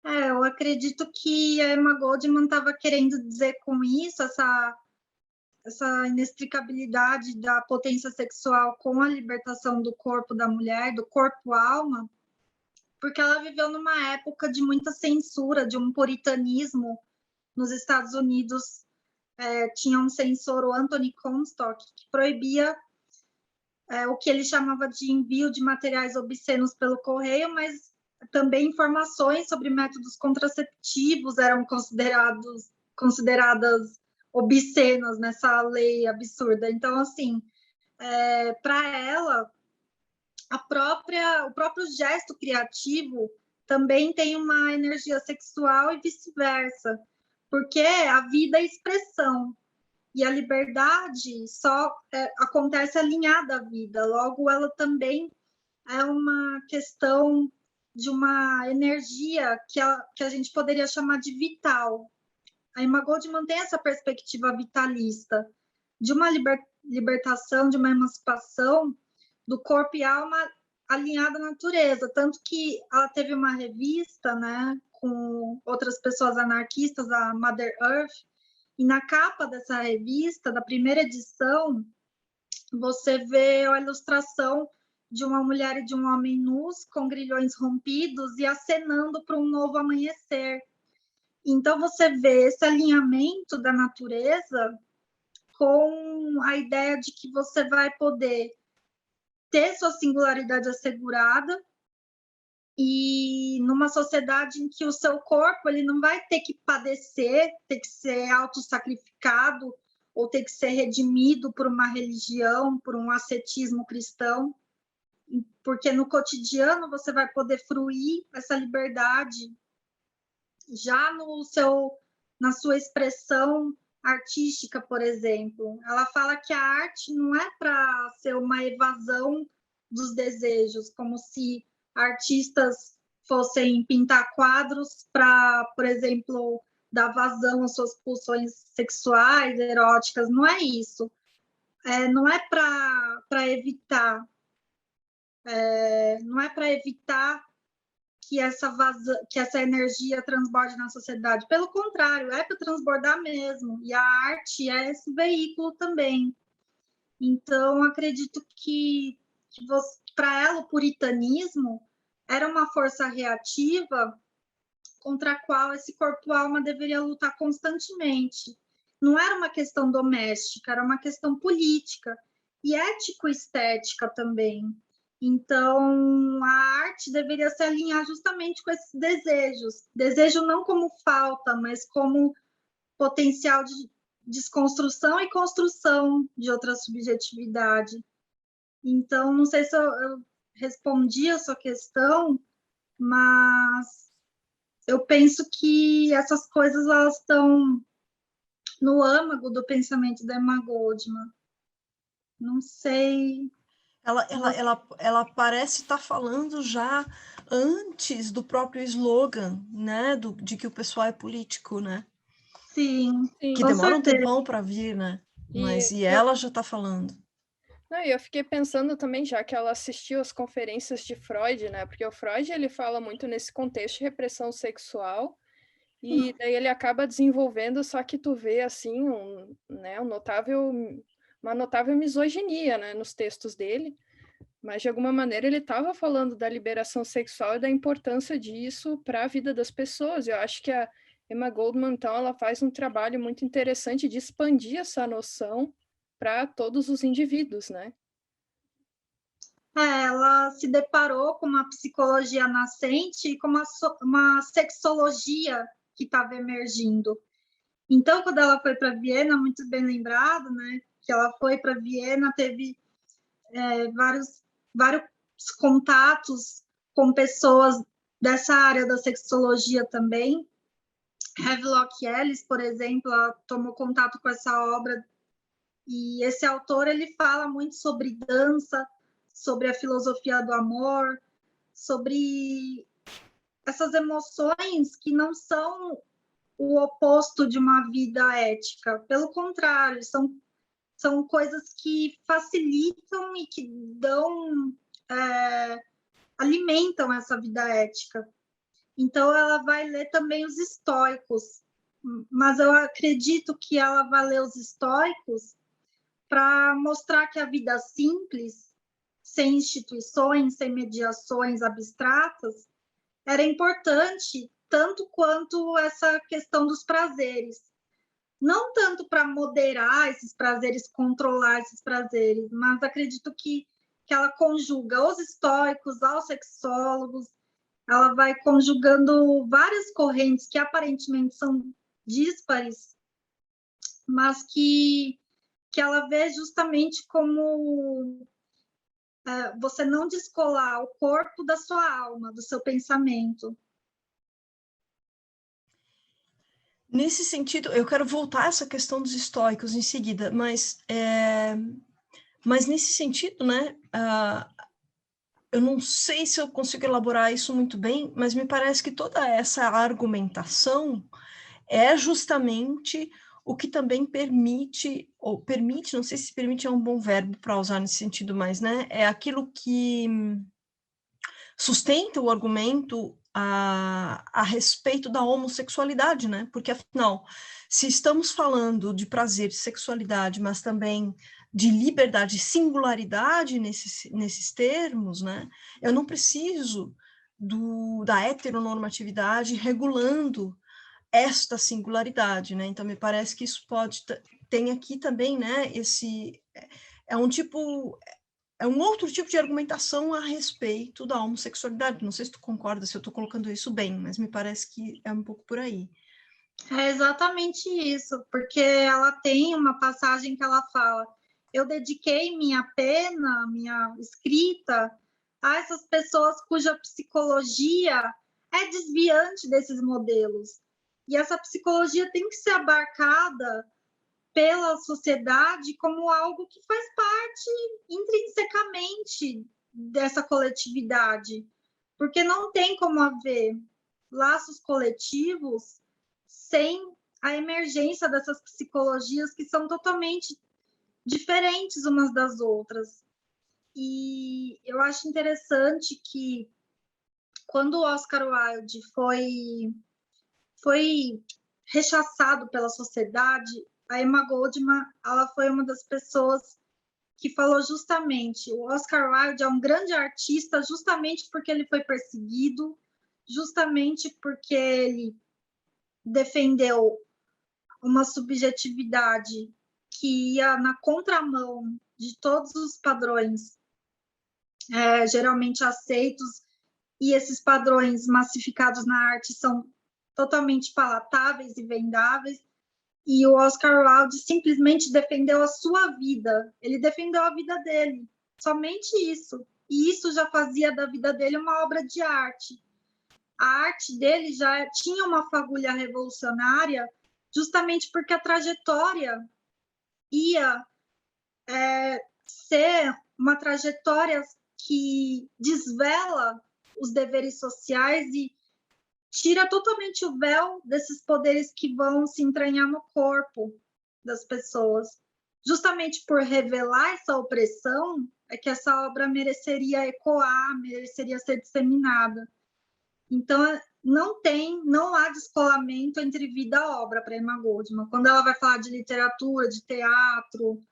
Eu acredito que a Emma Goldman estava querendo dizer com isso, essa inextricabilidade da potência sexual com a libertação do corpo da mulher, do corpo-alma, porque ela viveu numa época de muita censura, de um puritanismo nos Estados Unidos. Tinha um censor, o Anthony Comstock, que proibia o que ele chamava de envio de materiais obscenos pelo correio, mas também informações sobre métodos contraceptivos eram consideradas obscenas nessa lei absurda. Então, assim, para ela, o próprio gesto criativo também tem uma energia sexual e vice-versa, porque a vida é expressão. E a liberdade só acontece alinhada à vida, logo ela também é uma questão de uma energia que a gente poderia chamar de vital. A Emma Goldman tem essa perspectiva vitalista, de uma libertação, de uma emancipação do corpo e alma alinhada à natureza, tanto que ela teve uma revista, né, com outras pessoas anarquistas, a Mother Earth, e na capa dessa revista, da primeira edição, você vê a ilustração de uma mulher e de um homem nus, com grilhões rompidos e acenando para um novo amanhecer. Então, você vê esse alinhamento da natureza com a ideia de que você vai poder ter sua singularidade assegurada e numa sociedade em que o seu corpo ele não vai ter que padecer, ter que ser autossacrificado ou ter que ser redimido por uma religião, por um ascetismo cristão, porque no cotidiano você vai poder fruir essa liberdade já na sua expressão artística, por exemplo. Ela fala que a arte não é para ser uma evasão dos desejos, como se artistas fossem pintar quadros para, por exemplo, dar vazão às suas pulsões sexuais, eróticas. Não é isso. Não é para evitar. Não é para evitar que essa energia transborde na sociedade. Pelo contrário, é para transbordar mesmo. E a arte é esse veículo também. Então, acredito que para ela, o puritanismo era uma força reativa contra a qual esse corpo-alma deveria lutar constantemente. Não era uma questão doméstica, era uma questão política e ético-estética também. Então, a arte deveria se alinhar justamente com esses desejos. Desejo não como falta, mas como potencial de desconstrução e construção de outra subjetividade. Então, não sei se eu respondi a sua questão, mas eu penso que essas coisas elas estão no âmago do pensamento da Emma Goldman. Não sei. Ela parece estar falando já antes do próprio slogan, né? De que o pessoal é político, né? Sim, Sim. Que com demora um certeza. tempão para vir, né? E ela já está falando. Não, e eu fiquei pensando também, já que ela assistiu às conferências de Freud, né? Porque o Freud, ele fala muito nesse contexto de repressão sexual, e daí ele acaba desenvolvendo, só que tu vê, assim, uma notável misoginia, né, nos textos dele, mas de alguma maneira ele estava falando da liberação sexual e da importância disso para a vida das pessoas. Eu acho que a Emma Goldman, então, ela faz um trabalho muito interessante de expandir essa noção para todos os indivíduos, né? Ela se deparou com uma psicologia nascente e com uma sexologia que estava emergindo. Então, quando ela foi para Viena, muito bem lembrado, né, que ela foi para Viena, teve vários contatos com pessoas dessa área da sexologia também. Havelock Ellis, por exemplo, ela tomou contato com essa obra, e esse autor ele fala muito sobre dança, sobre a filosofia do amor, sobre essas emoções que não são o oposto de uma vida ética, pelo contrário, são coisas que facilitam e que alimentam essa vida ética. Então, ela vai ler também os estoicos, mas eu acredito que ela vai ler os estoicos para mostrar que a vida simples, sem instituições, sem mediações abstratas, era importante tanto quanto essa questão dos prazeres. Não tanto para moderar esses prazeres, controlar esses prazeres, mas acredito que ela conjuga os estoicos, aos sexólogos, ela vai conjugando várias correntes que aparentemente são díspares, mas que ela vê justamente como você não descolar o corpo da sua alma, do seu pensamento. Nesse sentido, eu quero voltar a essa questão dos estoicos em seguida, mas nesse sentido, né, eu não sei se eu consigo elaborar isso muito bem, mas me parece que toda essa argumentação é justamente o que também permite, não sei se permite é um bom verbo para usar nesse sentido, mas, né, é aquilo que sustenta o argumento a respeito da homossexualidade, né? Porque, afinal, se estamos falando de prazer, de sexualidade, mas também de liberdade, de singularidade nesses termos, né? Eu não preciso da heteronormatividade regulando esta singularidade, né? Então, me parece que isso tem aqui também, né? É um outro tipo de argumentação a respeito da homossexualidade. Não sei se tu concorda, se eu estou colocando isso bem, mas me parece que é um pouco por aí. É exatamente isso, porque ela tem uma passagem que ela fala: eu dediquei minha pena, minha escrita a essas pessoas cuja psicologia é desviante desses modelos. E essa psicologia tem que ser abarcada pela sociedade como algo que faz parte intrinsecamente dessa coletividade, porque não tem como haver laços coletivos sem a emergência dessas psicologias que são totalmente diferentes umas das outras. E eu acho interessante que quando o Oscar Wilde foi rechaçado pela sociedade, a Emma Goldman, ela foi uma das pessoas que falou justamente: o Oscar Wilde é um grande artista justamente porque ele foi perseguido, justamente porque ele defendeu uma subjetividade que ia na contramão de todos os padrões geralmente aceitos, e esses padrões massificados na arte são totalmente palatáveis e vendáveis. E o Oscar Wilde simplesmente defendeu a sua vida, ele defendeu a vida dele, somente isso. e isso já fazia da vida dele uma obra de arte. A arte dele já tinha uma fagulha revolucionária, justamente porque a trajetória ia ser uma trajetória que desvela os deveres sociais e tira totalmente o véu desses poderes que vão se entranhar no corpo das pessoas. Justamente por revelar essa opressão, é que essa obra mereceria ecoar, mereceria ser disseminada. Então, não há descolamento entre vida e obra para Emma Goldman. Quando ela vai falar de literatura, de teatro,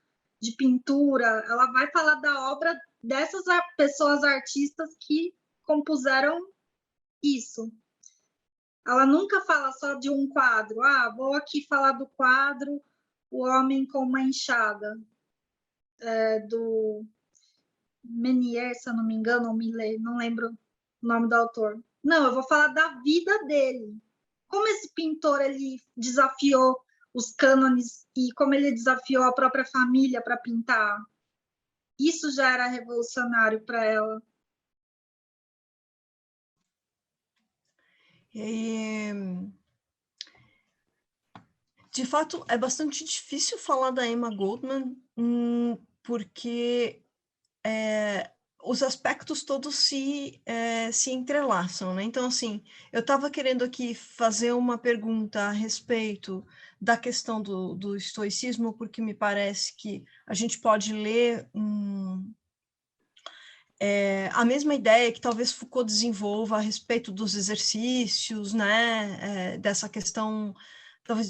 de pintura, ela vai falar da obra dessas pessoas artistas que compuseram isso. Ela nunca fala só de um quadro. Ah, vou aqui falar do quadro O Homem com uma Enxada, do Menier, se eu não me engano, ou Millet, não lembro o nome do autor. Não, eu vou falar da vida dele. Como esse pintor ele desafiou os cânones e como ele desafiou a própria família para pintar. Isso já era revolucionário para ela. De fato, é bastante difícil falar da Emma Goldman, porque os aspectos todos se entrelaçam, né? Então, assim, eu estava querendo aqui fazer uma pergunta a respeito da questão do estoicismo, porque me parece que a gente pode ler a mesma ideia que talvez Foucault desenvolva a respeito dos exercícios, né? Dessa questão... talvez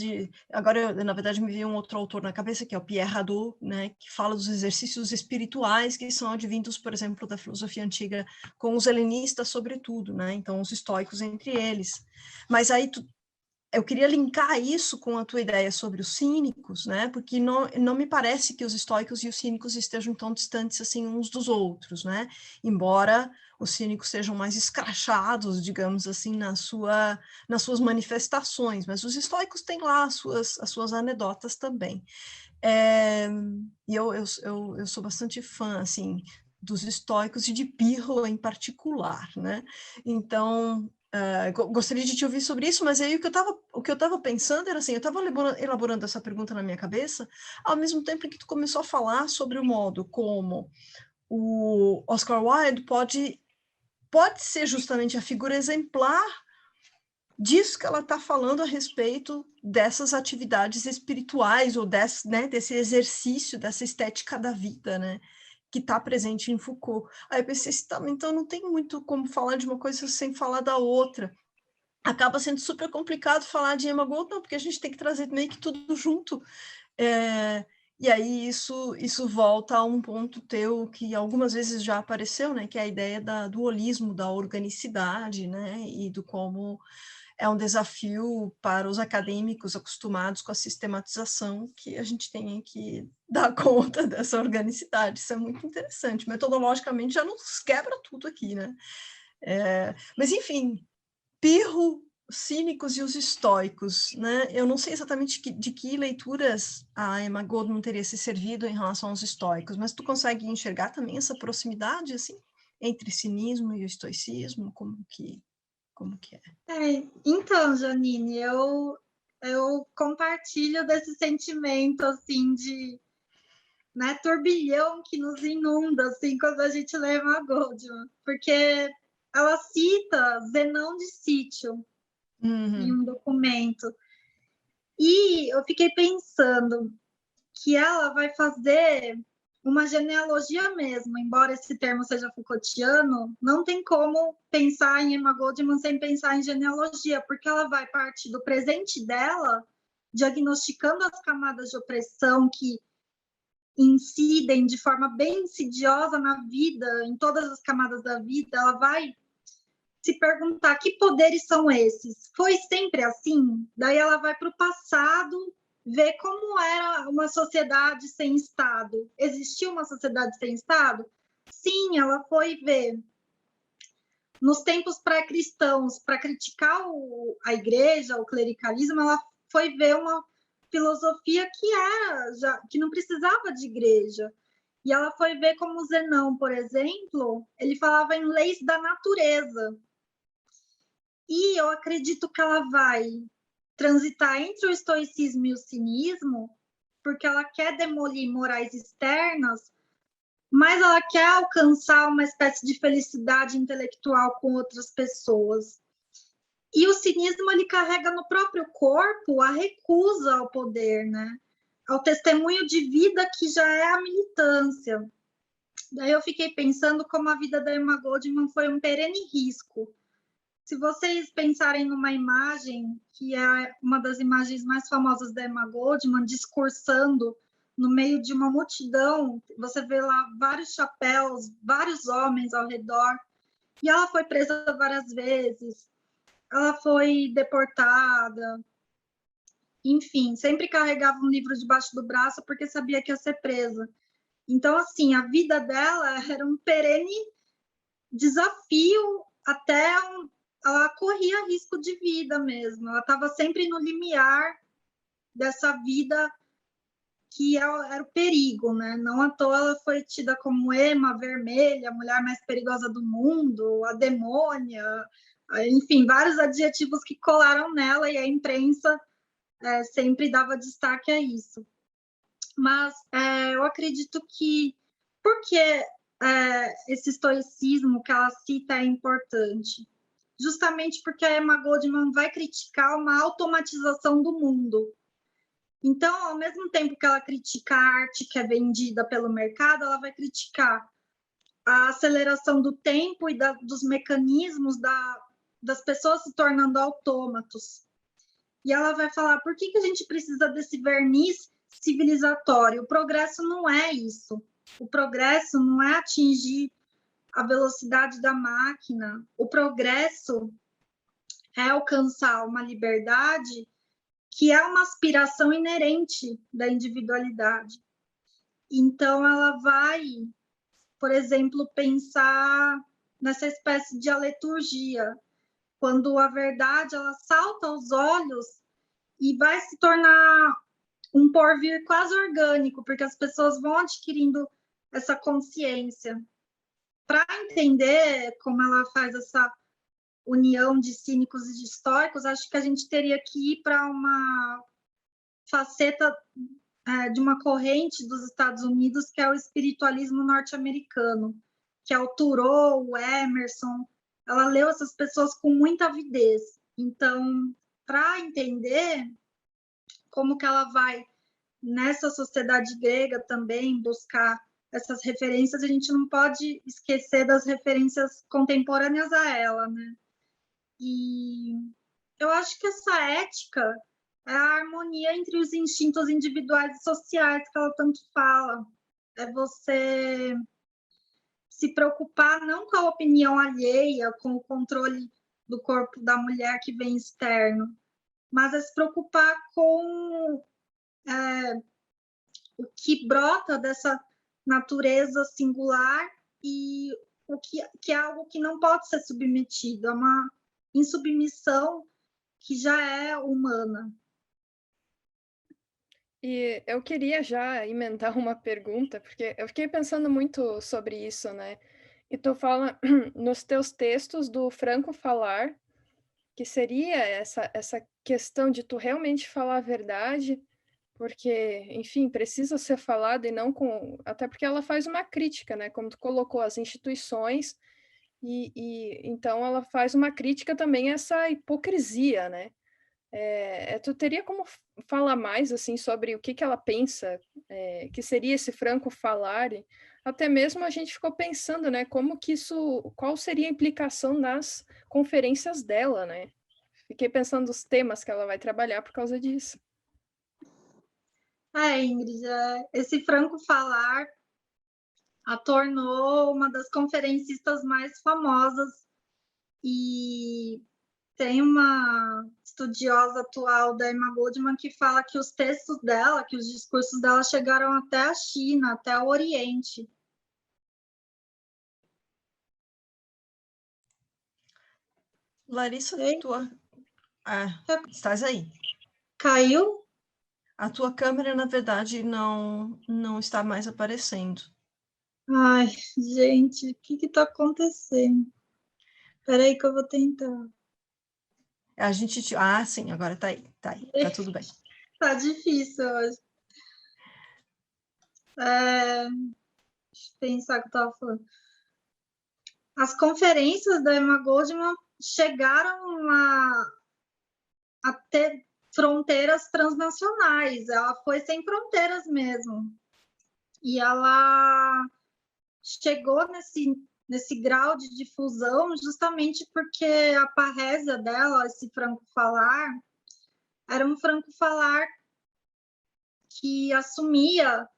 agora, na verdade, me veio um outro autor na cabeça, que é o Pierre Hadot, né, que fala dos exercícios espirituais que são advindos, por exemplo, da filosofia antiga, com os helenistas, sobretudo, né, então os estoicos entre eles. Mas aí eu queria linkar isso com a tua ideia sobre os cínicos, né, porque não me parece que os estoicos e os cínicos estejam tão distantes assim uns dos outros, né, embora os cínicos sejam mais escrachados, digamos assim, nas suas manifestações, mas os estoicos têm lá as suas anedotas também. E eu sou bastante fã, assim, dos estoicos e de Pirro em particular, né? Então, gostaria de te ouvir sobre isso, mas aí o que eu estava pensando era assim, eu estava elaborando essa pergunta na minha cabeça, ao mesmo tempo que tu começou a falar sobre o modo como o Oscar Wilde pode ser justamente a figura exemplar disso que ela está falando a respeito dessas atividades espirituais ou desse exercício, dessa estética da vida, né? Que está presente em Foucault. Aí eu pensei, então não tem muito como falar de uma coisa sem falar da outra. Acaba sendo super complicado falar de Emma Goldman, porque a gente tem que trazer meio que tudo junto. E aí isso volta a um ponto teu que algumas vezes já apareceu, né, que é a ideia do holismo, da organicidade, né, e do como é um desafio para os acadêmicos acostumados com a sistematização que a gente tem que dar conta dessa organicidade. Isso é muito interessante. Metodologicamente já nos quebra tudo aqui, né? Mas, enfim, Pirro, cínicos e os estoicos, né? Eu não sei exatamente de que leituras a Emma Goldman teria se servido em relação aos estoicos, mas tu consegue enxergar também essa proximidade, assim, entre cinismo e o estoicismo? Como que é? Então, Janine, eu compartilho desse sentimento, assim, de turbilhão que nos inunda, assim, quando a gente lê Emma Goldman, porque ela cita Zenão de Sítio em um documento, e eu fiquei pensando que ela vai fazer uma genealogia mesmo, embora esse termo seja Foucaultiano, não tem como pensar em Emma Goldman sem pensar em genealogia, porque ela vai partir do presente dela, diagnosticando as camadas de opressão que incidem de forma bem insidiosa na vida, em todas as camadas da vida. Ela vai se perguntar que poderes são esses? Foi sempre assim? Daí ela vai para o passado, ver como era uma sociedade sem Estado. Existia uma sociedade sem Estado? Sim, ela foi ver. Nos tempos pré-cristãos, para criticar a igreja, o clericalismo, ela foi ver uma filosofia que não precisava de igreja. E ela foi ver como Zenão, por exemplo, ele falava em leis da natureza. E eu acredito que ela vai transitar entre o estoicismo e o cinismo, porque ela quer demolir morais externas, mas ela quer alcançar uma espécie de felicidade intelectual com outras pessoas. E o cinismo ele carrega no próprio corpo a recusa ao poder, né? Ao testemunho de vida que já é a militância. Daí eu fiquei pensando como a vida da Emma Goldman foi um perene risco. Se vocês pensarem numa imagem, que é uma das imagens mais famosas da Emma Goldman, discursando no meio de uma multidão, você vê lá vários chapéus, vários homens ao redor, e ela foi presa várias vezes, ela foi deportada, enfim, sempre carregava um livro debaixo do braço porque sabia que ia ser presa. Então, assim, a vida dela era um perene desafio até ela corria risco de vida mesmo. Ela estava sempre no limiar dessa vida que era o perigo, né? Não à toa ela foi tida como Ema Vermelha, a mulher mais perigosa do mundo, a demônia, enfim, vários adjetivos que colaram nela e a imprensa sempre dava destaque a isso. Mas eu acredito que por que esse estoicismo que ela cita é importante? Justamente porque a Emma Goldman vai criticar uma automatização do mundo. Então, ao mesmo tempo que ela critica a arte que é vendida pelo mercado, ela vai criticar a aceleração do tempo e dos mecanismos das pessoas se tornando autômatos. E ela vai falar, por que a gente precisa desse verniz civilizatório? O progresso não é isso. O progresso não é atingir a velocidade da máquina. O progresso é alcançar uma liberdade que é uma aspiração inerente da individualidade. Então, ela vai, por exemplo, pensar nessa espécie de aleturgia, quando a verdade ela salta aos olhos e vai se tornar um porvir quase orgânico, porque as pessoas vão adquirindo essa consciência. Para entender como ela faz essa união de cínicos e de estoicos, acho que a gente teria que ir para uma faceta de uma corrente dos Estados Unidos, que é o espiritualismo norte-americano, que é o Thoreau, o Emerson. Ela leu essas pessoas com muita avidez. Então, para entender como que ela vai, nessa sociedade grega também, buscar essas referências, a gente não pode esquecer das referências contemporâneas a ela, né? E eu acho que essa ética é a harmonia entre os instintos individuais e sociais que ela tanto fala. É você se preocupar não com a opinião alheia, com o controle do corpo da mulher que vem externo, mas é se preocupar com o que brota dessa natureza singular e o que é algo que não pode ser submetido, é uma insubmissão que já é humana. E eu queria já emendar uma pergunta, porque eu fiquei pensando muito sobre isso, né? E tu fala nos teus textos do franco falar, que seria essa questão de tu realmente falar a verdade, porque, enfim, precisa ser falado e não com... Até porque ela faz uma crítica, né? Como tu colocou, as instituições, e então ela faz uma crítica também a essa hipocrisia, né? Tu teria como falar mais assim sobre o que ela pensa que seria esse franco falar? Até mesmo a gente ficou pensando, né, como que isso, qual seria a implicação nas conferências dela, né? Fiquei pensando nos temas que ela vai trabalhar por causa disso. Ingrid, esse franco falar a tornou uma das conferencistas mais famosas e tem uma estudiosa atual da Emma Goldman que fala que os textos dela, que os discursos dela chegaram até a China, até o Oriente. Larissa, estás aí? Caiu? A tua câmera, na verdade, não está mais aparecendo. Ai, gente, o que está acontecendo? Espera aí que eu vou tentar. A gente... Ah, sim, agora tá aí, tá tudo bem. Tá difícil hoje. Deixa eu pensar o que eu estava falando. As conferências da Emma Goldman chegaram a ter fronteiras transnacionais. Ela foi sem fronteiras mesmo. E ela chegou nesse grau de difusão justamente porque a parrésia dela, esse franco-falar, era um franco-falar que assumia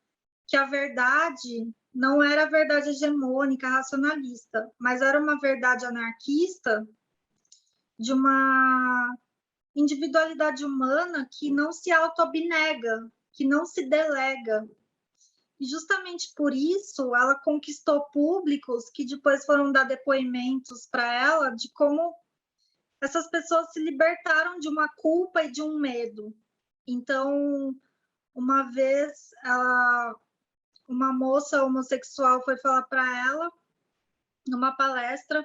que a verdade não era a verdade hegemônica, racionalista, mas era uma verdade anarquista de uma individualidade humana que não se auto-abnega, que não se delega. E justamente por isso ela conquistou públicos que depois foram dar depoimentos para ela de como essas pessoas se libertaram de uma culpa e de um medo. Então, uma vez, uma moça homossexual foi falar para ela, numa palestra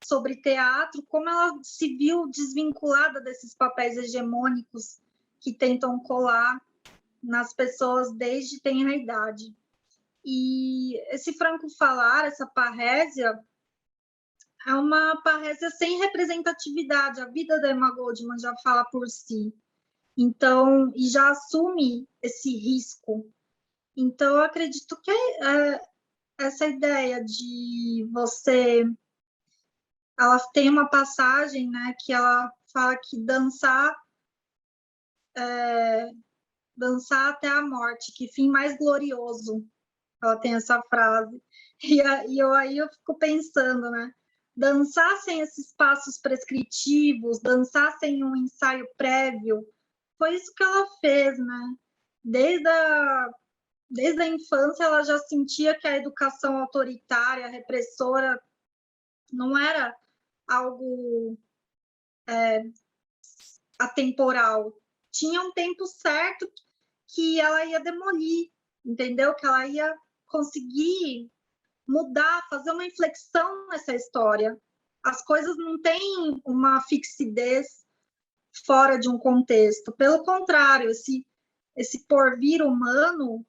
sobre teatro, como ela se viu desvinculada desses papéis hegemônicos que tentam colar nas pessoas desde tenra idade. E esse franco-falar, essa parrésia, é uma parrésia sem representatividade. A vida da Emma Goldman já fala por si. Então, e já assume esse risco. Então, eu acredito que essa ideia de você... Ela tem uma passagem, né, que ela fala que dançar até a morte, que fim mais glorioso. Ela tem essa frase. E aí eu fico pensando, né? Dançar sem esses passos prescritivos, dançar sem um ensaio prévio, foi isso que ela fez, né? Desde a infância, ela já sentia que a educação autoritária, repressora, não era algo atemporal. Tinha um tempo certo que ela ia demolir, entendeu? Que ela ia conseguir mudar, fazer uma inflexão nessa história. As coisas não têm uma fixidez fora de um contexto. Pelo contrário, esse porvir humano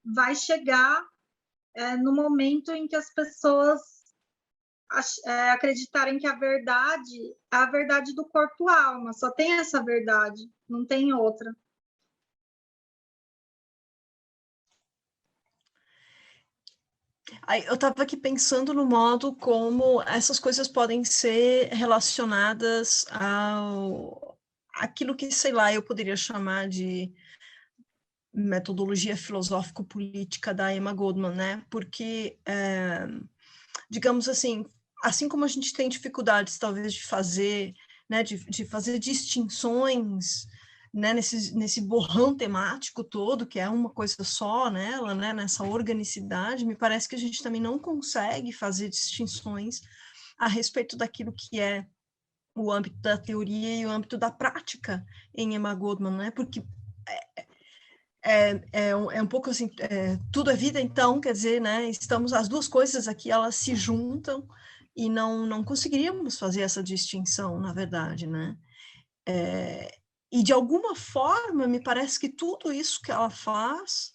vai chegar no momento em que as pessoas acreditarem que a verdade é a verdade do corpo-alma. Só tem essa verdade, não tem outra. Aí, eu estava aqui pensando no modo como essas coisas podem ser relacionadas ao aquilo que, sei lá, eu poderia chamar de metodologia filosófico-política da Emma Goldman, né? Porque, digamos assim como a gente tem dificuldades, talvez, de fazer, né, de fazer distinções, né, nesse borrão temático todo, que é uma coisa só nela, né, nessa organicidade, me parece que a gente também não consegue fazer distinções a respeito daquilo que é o âmbito da teoria e o âmbito da prática em Emma Goldman, né, porque é um pouco assim, tudo é vida, então, quer dizer, né, estamos, as duas coisas aqui, elas se juntam e não conseguiríamos fazer essa distinção, na verdade, né. E, de alguma forma, me parece que tudo isso que ela faz,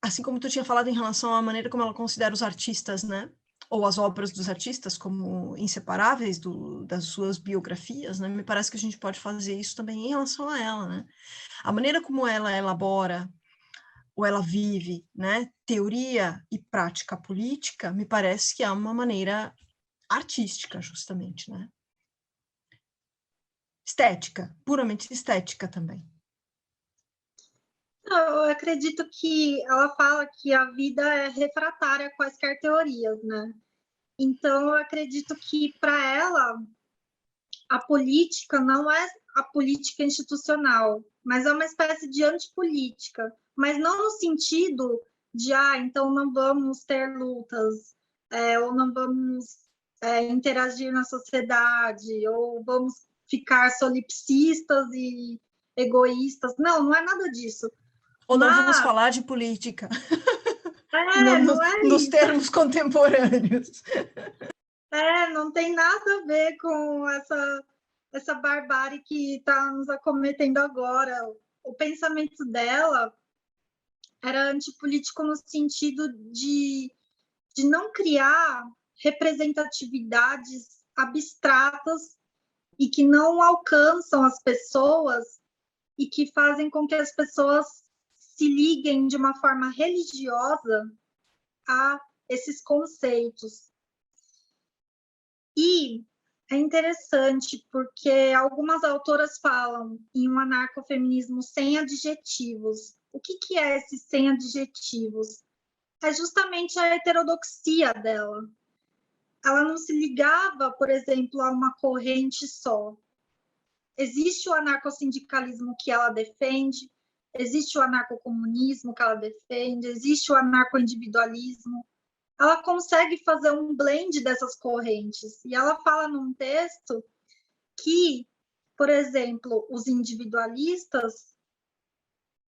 assim como tu tinha falado em relação à maneira como ela considera os artistas, né, ou as obras dos artistas como inseparáveis das suas biografias, né, me parece que a gente pode fazer isso também em relação a ela, né. A maneira como ela elabora ou ela vive, né, teoria e prática política, me parece que é uma maneira artística, justamente, né? Estética, puramente estética também. Eu acredito que ela fala que a vida é refratária a quaisquer teorias, né? Então, eu acredito que, para ela, a política não é a política institucional, mas é uma espécie de antipolítica, mas não no sentido de, então não vamos ter lutas, ou não vamos interagir na sociedade, ou vamos ficar solipsistas e egoístas. Não, não é nada disso. Ou não vamos falar de política. Não é nos isso. termos contemporâneos. Não tem nada a ver com essa barbárie que está nos acometendo agora. O pensamento dela era antipolítico no sentido de não criar representatividades abstratas e que não alcançam as pessoas e que fazem com que as pessoas se liguem de uma forma religiosa a esses conceitos. E é interessante porque algumas autoras falam em um anarcofeminismo sem adjetivos. O que é esse sem adjetivos? É justamente a heterodoxia dela. Ela não se ligava, por exemplo, a uma corrente só. Existe o anarcossindicalismo que ela defende, existe o anarcocomunismo que ela defende, existe o anarcoindividualismo. Ela consegue fazer um blend dessas correntes. E ela fala num texto que, por exemplo, os individualistas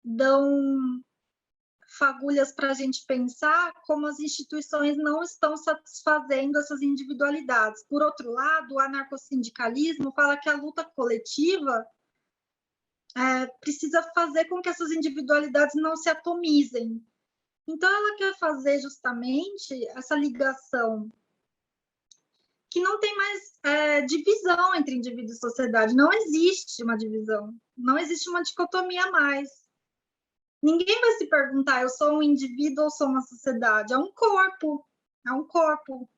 dão fagulhas para a gente pensar como as instituições não estão satisfazendo essas individualidades. Por outro lado, o anarcossindicalismo fala que a luta coletiva precisa fazer com que essas individualidades não se atomizem. Então, ela quer fazer justamente essa ligação que não tem mais divisão entre indivíduo e sociedade. Não existe uma divisão, não existe uma dicotomia mais. Ninguém vai se perguntar, eu sou um indivíduo ou sou uma sociedade? É um corpo.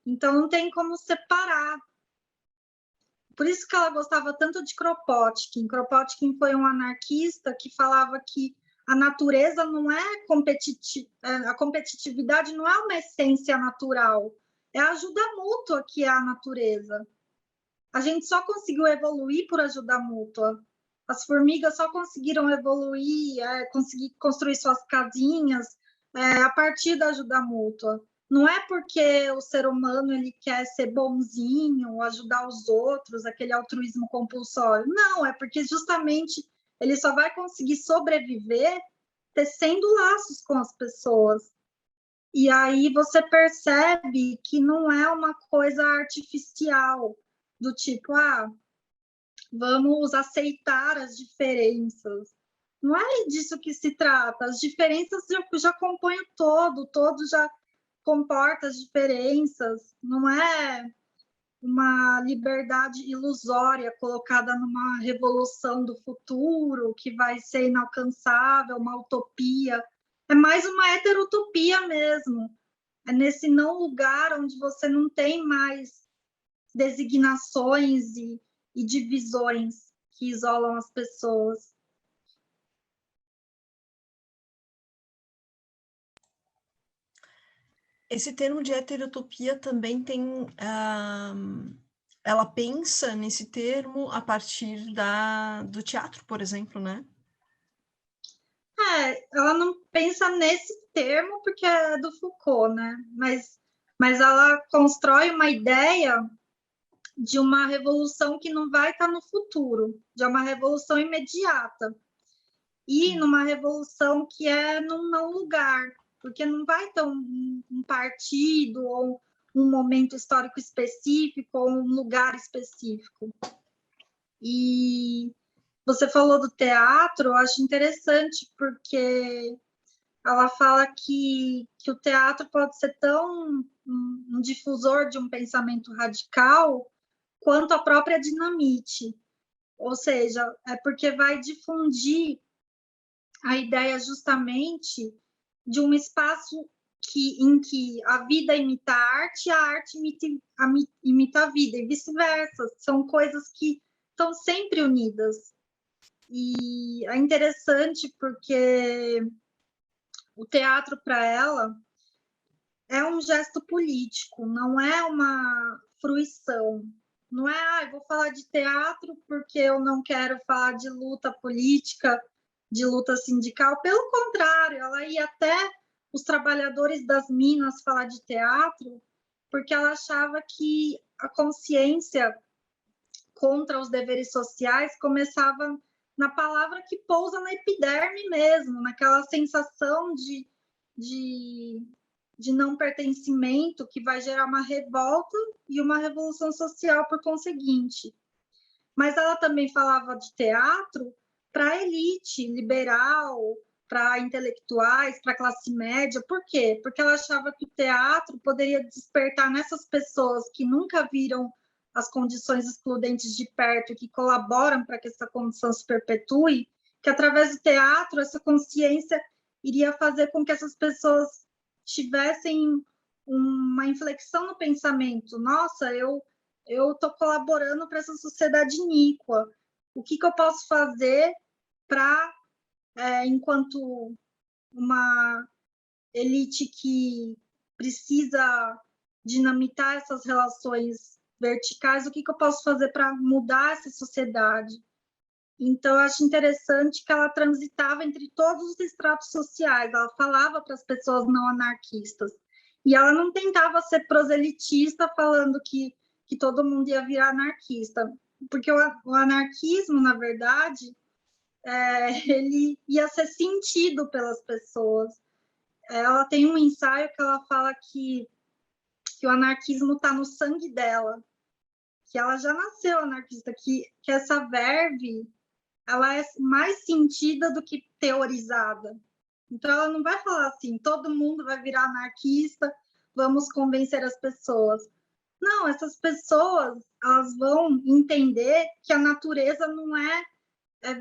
Então, não tem como separar. Por isso que ela gostava tanto de Kropotkin. Kropotkin foi um anarquista que falava que a natureza não é a competitividade não é uma essência natural, é a ajuda mútua que é a natureza. A gente só conseguiu evoluir por ajuda mútua. As formigas só conseguiram evoluir, conseguir construir suas casinhas a partir da ajuda mútua. Não é porque o ser humano ele quer ser bonzinho, ajudar os outros, aquele altruísmo compulsório. Não, é porque justamente ele só vai conseguir sobreviver tecendo laços com as pessoas. E aí você percebe que não é uma coisa artificial, do tipo, vamos aceitar as diferenças. Não é disso que se trata. As diferenças já compõem o todo já comporta as diferenças. Não é uma liberdade ilusória colocada numa revolução do futuro que vai ser inalcançável, uma utopia. É mais uma heterotopia mesmo. É nesse não lugar onde você não tem mais designações e divisões que isolam as pessoas. Esse termo de heterotopia também tem... ela pensa nesse termo a partir do teatro, por exemplo, né? Ela não pensa nesse termo porque é do Foucault, né? Mas ela constrói uma ideia de uma revolução que não vai estar no futuro, de uma revolução imediata. E numa revolução que é num não lugar, porque não vai ter um partido ou um momento histórico específico ou um lugar específico. E você falou do teatro, eu acho interessante, porque ela fala que o teatro pode ser tão um difusor de um pensamento radical quanto a própria dinamite. Ou seja, é porque vai difundir a ideia justamente de um espaço em que a vida imita a arte e a arte imita a vida, e vice-versa. São coisas que estão sempre unidas. E é interessante porque o teatro, para ela, é um gesto político, não é uma fruição. Não é, eu vou falar de teatro porque eu não quero falar de luta política, de luta sindical. Pelo contrário, ela ia até os trabalhadores das minas falar de teatro, porque ela achava que a consciência contra os deveres sociais começava na palavra que pousa na epiderme mesmo, naquela sensação de de não pertencimento que vai gerar uma revolta e uma revolução social por conseguinte. Mas ela também falava de teatro para a elite liberal, para intelectuais, para a classe média. Por quê? Porque ela achava que o teatro poderia despertar nessas pessoas que nunca viram as condições excludentes de perto e que colaboram para que essa condição se perpetue, que através do teatro essa consciência iria fazer com que essas pessoas tivessem uma inflexão no pensamento. Nossa, eu estou colaborando para essa sociedade iníqua. O que eu posso fazer para, enquanto uma elite que precisa dinamitar essas relações verticais, o que eu posso fazer para mudar essa sociedade? Então, eu acho interessante que ela transitava entre todos os estratos sociais, ela falava para as pessoas não anarquistas, e ela não tentava ser proselitista falando que todo mundo ia virar anarquista, porque o anarquismo, na verdade, ele ia ser sentido pelas pessoas. Ela tem um ensaio que ela fala que o anarquismo está no sangue dela, que ela já nasceu anarquista, que essa verve ela é mais sentida do que teorizada. Então, ela não vai falar assim, todo mundo vai virar anarquista, vamos convencer as pessoas. Não, essas pessoas, elas vão entender que a natureza não é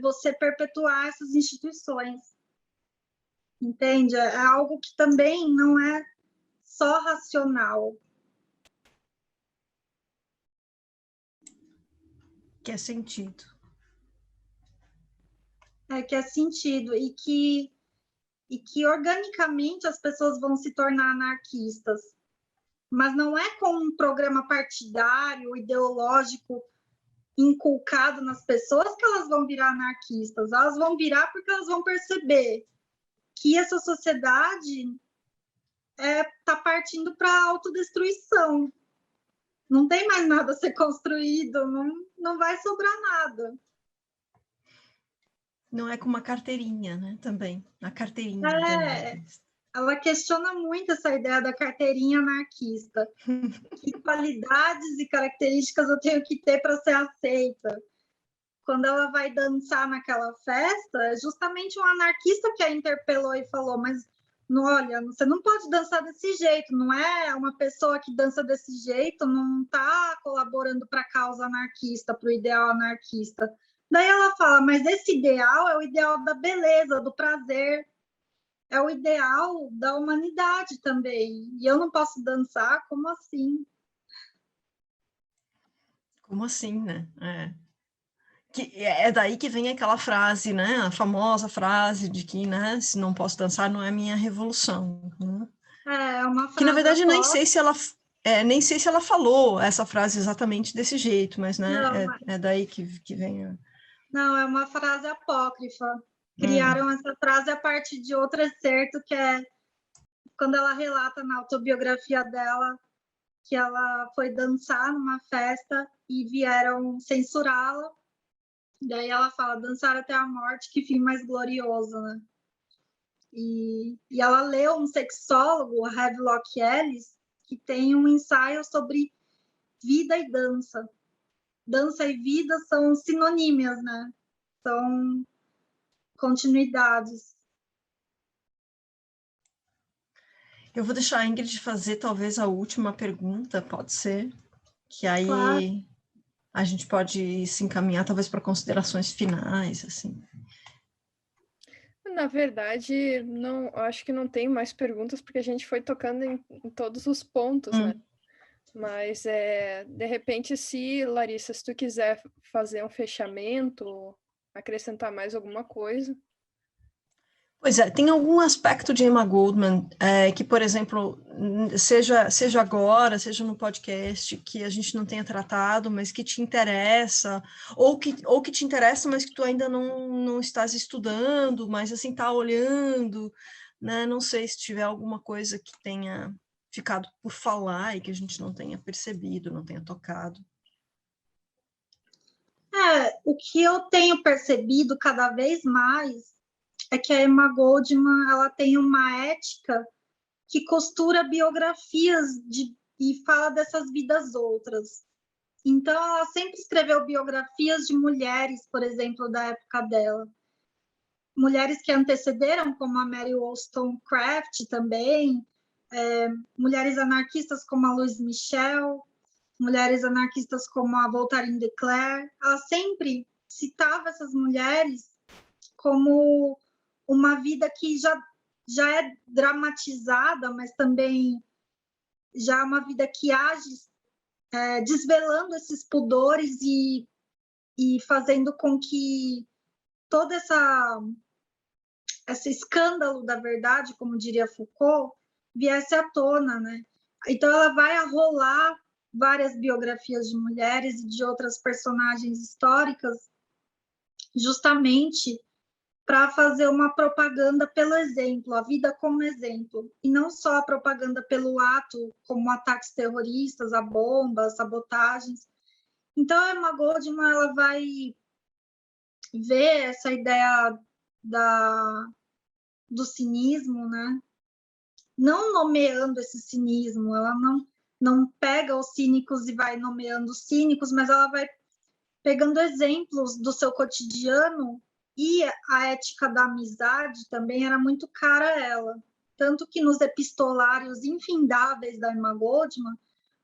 você perpetuar essas instituições. Entende? É algo que também não é só racional. Que é sentido. Que é sentido. E que organicamente as pessoas vão se tornar anarquistas. Mas não é com um programa partidário, ideológico, inculcado nas pessoas que elas vão virar anarquistas. Elas vão virar porque elas vão perceber que essa sociedade está partindo para a autodestruição. Não tem mais nada a ser construído, não vai sobrar nada. Não é com uma carteirinha, né? Também, a carteirinha. Ela questiona muito essa ideia da carteirinha anarquista. Que qualidades e características eu tenho que ter para ser aceita? Quando ela vai dançar naquela festa, é justamente um anarquista que a interpelou e falou, mas olha, você não pode dançar desse jeito, não é uma pessoa que dança desse jeito, não está colaborando para a causa anarquista, para o ideal anarquista. Daí ela fala, mas esse ideal é o ideal da beleza, do prazer, é o ideal da humanidade também, e eu não posso dançar? Como assim? Como assim, né? Que é daí que vem aquela frase, né? A famosa frase de que, né? Se não posso dançar, não é minha revolução. Né? Uma frase que na verdade nem sei se ela falou essa frase exatamente desse jeito, mas né? É daí que vem. Não, é uma frase apócrifa. Criaram essa frase a partir de outro excerto, que é quando ela relata na autobiografia dela que ela foi dançar numa festa e vieram censurá-la. Daí ela fala, dançar até a morte, que fim mais glorioso, né? E ela leu um sexólogo, Havelock Ellis, que tem um ensaio sobre vida e dança. Dança e vida são sinonímias, né? São continuidades. Eu vou deixar a Ingrid fazer talvez a última pergunta, pode ser? Que aí claro. A gente pode se encaminhar talvez para considerações finais, assim. Na verdade, não, acho que não tem mais perguntas, porque a gente foi tocando em todos os pontos, né? Mas, de repente, Larissa, se tu quiser fazer um fechamento, acrescentar mais alguma coisa. Pois é, tem algum aspecto de Emma Goldman que, por exemplo, seja agora, seja no podcast, que a gente não tenha tratado, mas que te interessa, ou que te interessa, mas que tu ainda não estás estudando, mas assim, tá olhando, né? Não sei se tiver alguma coisa que tenha ficado por falar e que a gente não tenha percebido, não tenha tocado. O que eu tenho percebido cada vez mais é que a Emma Goldman, ela tem uma ética que costura biografias e fala dessas vidas outras. Então, ela sempre escreveu biografias de mulheres, por exemplo, da época dela. Mulheres que antecederam, como a Mary Wollstonecraft também, mulheres anarquistas como a Louise Michel, mulheres anarquistas como a Voltaire de Cleyre. Ela sempre citava essas mulheres como uma vida que já é dramatizada, mas também já é uma vida que age desvelando esses pudores e fazendo com que todo esse escândalo da verdade, como diria Foucault, viesse à tona, né? Então ela vai arrolar várias biografias de mulheres e de outras personagens históricas, justamente para fazer uma propaganda pelo exemplo, a vida como exemplo, e não só a propaganda pelo ato, como ataques terroristas, a bombas, sabotagens. Então, a Emma Goldman, ela vai ver essa ideia do cinismo, né? Não nomeando esse cinismo, ela não pega os cínicos e vai nomeando os cínicos, mas ela vai pegando exemplos do seu cotidiano, e a ética da amizade também era muito cara a ela. Tanto que nos epistolários infindáveis da Emma Goldman,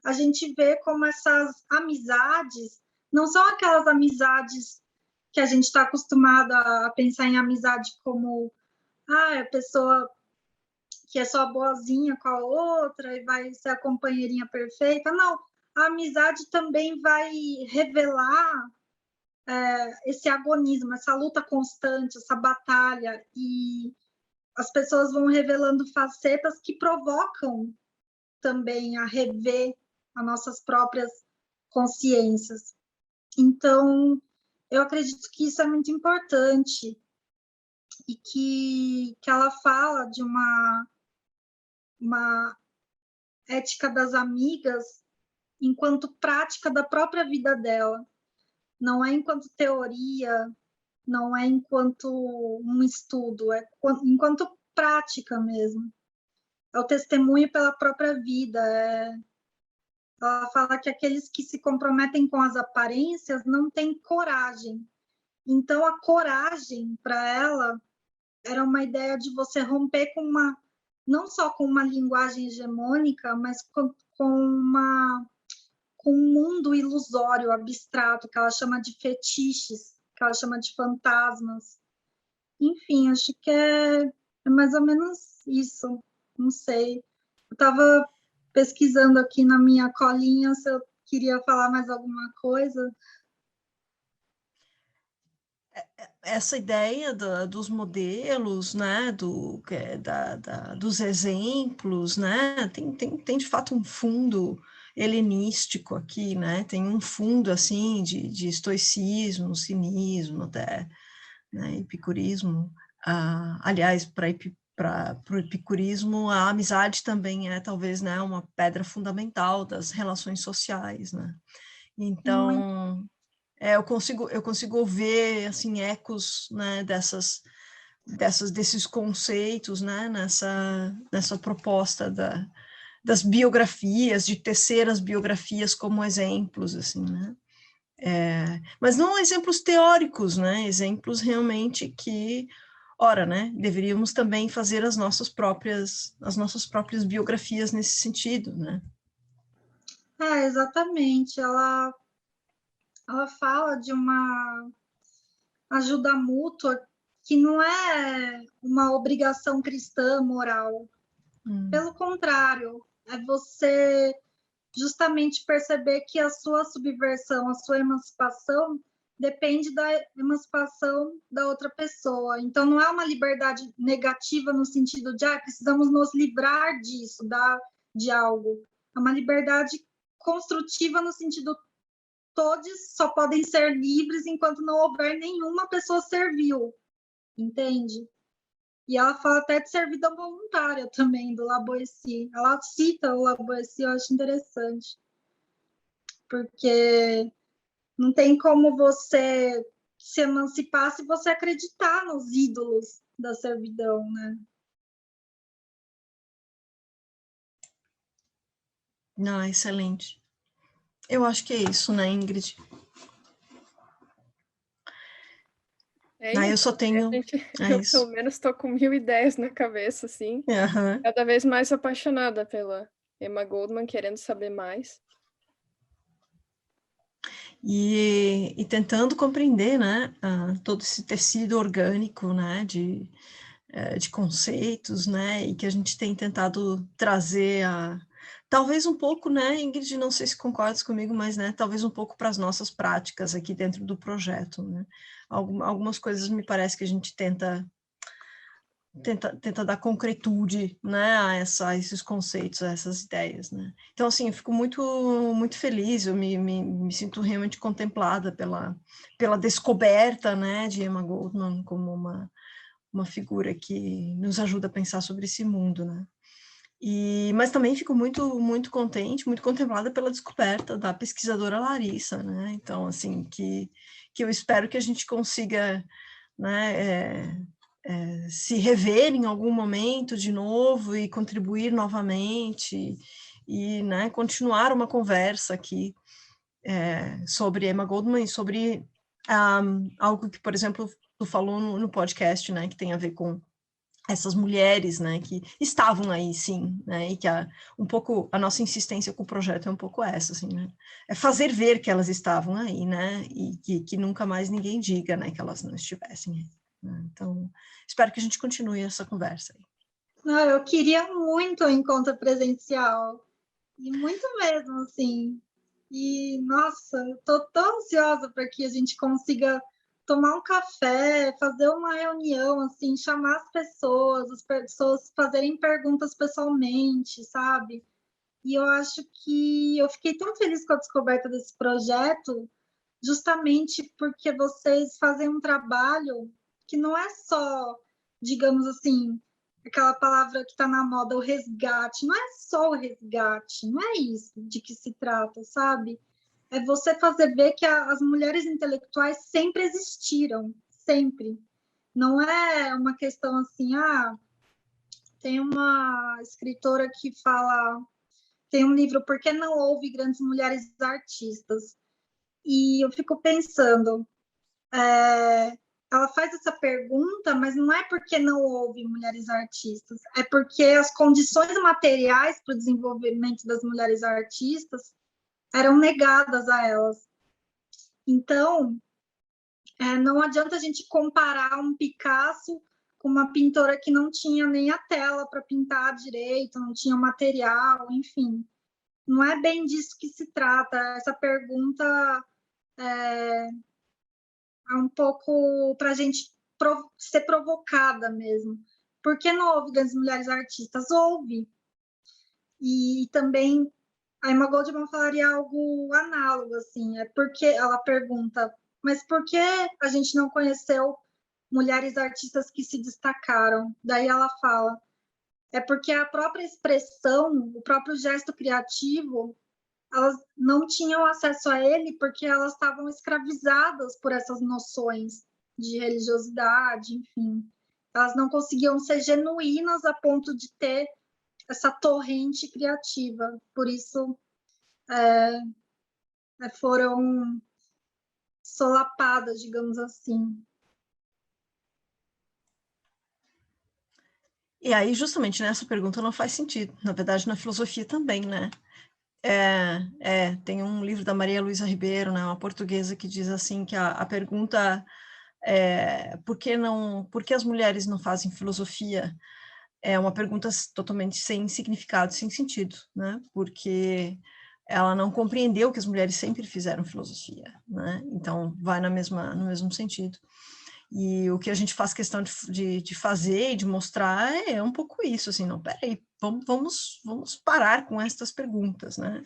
a gente vê como essas amizades não são aquelas amizades que a gente está acostumado a pensar em amizade como a pessoa que é só boazinha com a outra e vai ser a companheirinha perfeita. Não, a amizade também vai revelar esse agonismo, essa luta constante, essa batalha, e as pessoas vão revelando facetas que provocam também a rever as nossas próprias consciências. Então, eu acredito que isso é muito importante e que ela fala de uma ética das amigas enquanto prática da própria vida dela. Não é enquanto teoria, não é enquanto um estudo, é enquanto prática mesmo. É o testemunho pela própria vida. Ela fala que aqueles que se comprometem com as aparências não têm coragem. Então, a coragem, para ela, era uma ideia de você romper com não só com uma linguagem hegemônica, mas com um mundo ilusório, abstrato, que ela chama de fetiches, que ela chama de fantasmas. Enfim, acho que é mais ou menos isso. Não sei. Eu estava pesquisando aqui na minha colinha se eu queria falar mais alguma coisa. Essa ideia dos modelos, né, dos exemplos, né, tem de fato um fundo helenístico aqui, né, tem um fundo, assim, de estoicismo, cinismo até, né, epicurismo. Aliás, para o epicurismo, a amizade também é, talvez, né, uma pedra fundamental das relações sociais, né. Então, eu consigo ver, assim, ecos, né, desses conceitos, né, nessa proposta das biografias, de tecer as biografias como exemplos, assim, né. Mas não exemplos teóricos, né, exemplos realmente que, ora, né, deveríamos também fazer as nossas próprias biografias nesse sentido, né. Exatamente. Ela fala de uma ajuda mútua que não é uma obrigação cristã moral. Pelo contrário, é você justamente perceber que a sua subversão, a sua emancipação depende da emancipação da outra pessoa. Então, não é uma liberdade negativa no sentido de precisamos nos livrar disso, de algo. É uma liberdade construtiva no sentido todos só podem ser livres enquanto não houver nenhuma pessoa servil, entende? E ela fala até de servidão voluntária também, do La Boétie. Ela cita o La Boétie, eu acho interessante. Porque não tem como você se emancipar se você acreditar nos ídolos da servidão, né? Não, excelente. Eu acho que é isso, né, Ingrid? Eu só tenho... Eu, pelo menos, estou com 1000 ideias na cabeça, assim. Uhum. Cada vez mais apaixonada pela Emma Goldman, querendo saber mais. E tentando compreender, né, todo esse tecido orgânico, né, de conceitos, né, e que a gente tem tentado trazer talvez um pouco, né, Ingrid, não sei se concordas comigo, mas, né, talvez um pouco para as nossas práticas aqui dentro do projeto, né. Algumas coisas me parece que a gente tenta dar concretude, né, a esses conceitos, a essas ideias, né. Então, assim, eu fico muito feliz, eu me sinto realmente contemplada pela descoberta, né, de Emma Goldman como uma figura que nos ajuda a pensar sobre esse mundo, né. Mas também fico muito contente, muito contemplada pela descoberta da pesquisadora Larissa, né. Então, assim, que eu espero que a gente consiga, né, se rever em algum momento de novo e contribuir novamente e, né, continuar uma conversa aqui sobre Emma Goldman e sobre algo que, por exemplo, tu falou no podcast, né, que tem a ver com essas mulheres, né, que estavam aí, sim, né, e que um pouco a nossa insistência com o projeto é um pouco essa, assim, né, é fazer ver que elas estavam aí, né, e que nunca mais ninguém diga, né, que elas não estivessem aí, né? Então, espero que a gente continue essa conversa aí. Não, eu queria muito o encontro presencial, e muito mesmo, assim. E, nossa, eu tô tão ansiosa para que a gente consiga tomar um café, fazer uma reunião, assim, chamar as pessoas fazerem perguntas pessoalmente, sabe? E eu acho que eu fiquei tão feliz com a descoberta desse projeto, justamente porque vocês fazem um trabalho que não é só, digamos assim, aquela palavra que está na moda, o resgate. Não é só o resgate, não é isso de que se trata, sabe? É você fazer ver que as mulheres intelectuais sempre existiram, sempre. Não é uma questão assim, tem uma escritora que fala, tem um livro, Por que não houve grandes mulheres artistas? E eu fico pensando, ela faz essa pergunta, mas não é porque não houve mulheres artistas, é porque as condições materiais para o desenvolvimento das mulheres artistas eram negadas a elas. Então, não adianta a gente comparar um Picasso com uma pintora que não tinha nem a tela para pintar direito, não tinha material, enfim. Não é bem disso que se trata. Essa pergunta é um pouco para a gente ser provocada mesmo. Por que não houve grandes mulheres artistas? Houve. E também a Emma Goldman falaria algo análogo, assim, porque ela pergunta, mas por que a gente não conheceu mulheres artistas que se destacaram? Daí ela fala, é porque a própria expressão, o próprio gesto criativo, elas não tinham acesso a ele porque elas estavam escravizadas por essas noções de religiosidade, enfim. Elas não conseguiam ser genuínas a ponto de ter essa torrente criativa. Por isso, foram solapadas, digamos assim. E aí, justamente, nessa pergunta não faz sentido. Na verdade, na filosofia também, né? Tem um livro da Maria Luísa Ribeiro, né, uma portuguesa, que diz assim que a pergunta por que as mulheres não fazem filosofia? É uma pergunta totalmente sem significado, sem sentido, né? Porque ela não compreendeu que as mulheres sempre fizeram filosofia, né? Então, vai no mesmo sentido. E o que a gente faz questão de fazer e de mostrar é um pouco isso, assim, não, peraí, vamos parar com estas perguntas, né?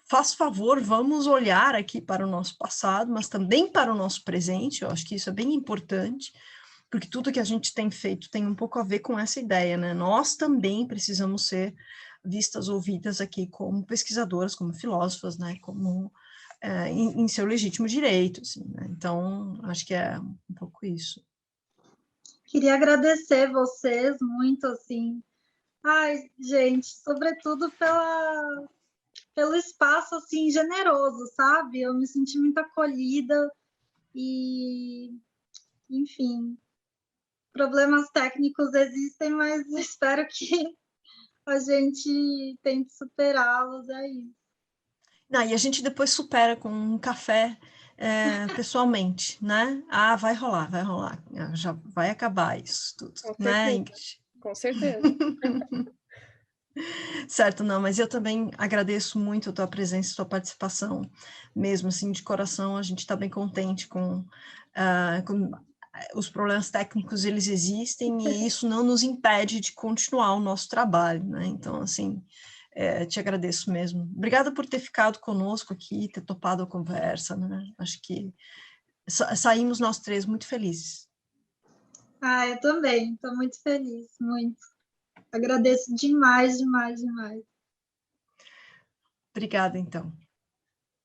Faz favor, vamos olhar aqui para o nosso passado, mas também para o nosso presente. Eu acho que isso é bem importante, porque tudo que a gente tem feito tem um pouco a ver com essa ideia, né? Nós também precisamos ser vistas, ouvidas aqui como pesquisadoras, como filósofas, né? Como em seu legítimo direito, assim, né? Então, acho que é um pouco isso. Queria agradecer vocês muito, assim. Ai, gente, sobretudo pelo espaço, assim, generoso, sabe? Eu me senti muito acolhida e, enfim, problemas técnicos existem, mas espero que a gente tente superá-los aí. Não, e a gente depois supera com um café pessoalmente, né? Ah, vai rolar, já vai acabar isso tudo, Com né, certeza, Ingrid? com certeza. Certo, não, mas eu também agradeço muito a tua presença, a tua participação, mesmo assim, de coração, a gente está bem contente com os problemas técnicos, eles existem e isso não nos impede de continuar o nosso trabalho, né? Então, assim, te agradeço mesmo. Obrigada por ter ficado conosco aqui, ter topado a conversa, né? Acho que saímos nós três muito felizes. Ah, eu também, estou muito feliz, muito. Agradeço demais, demais, demais. Obrigada, então.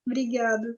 Obrigada.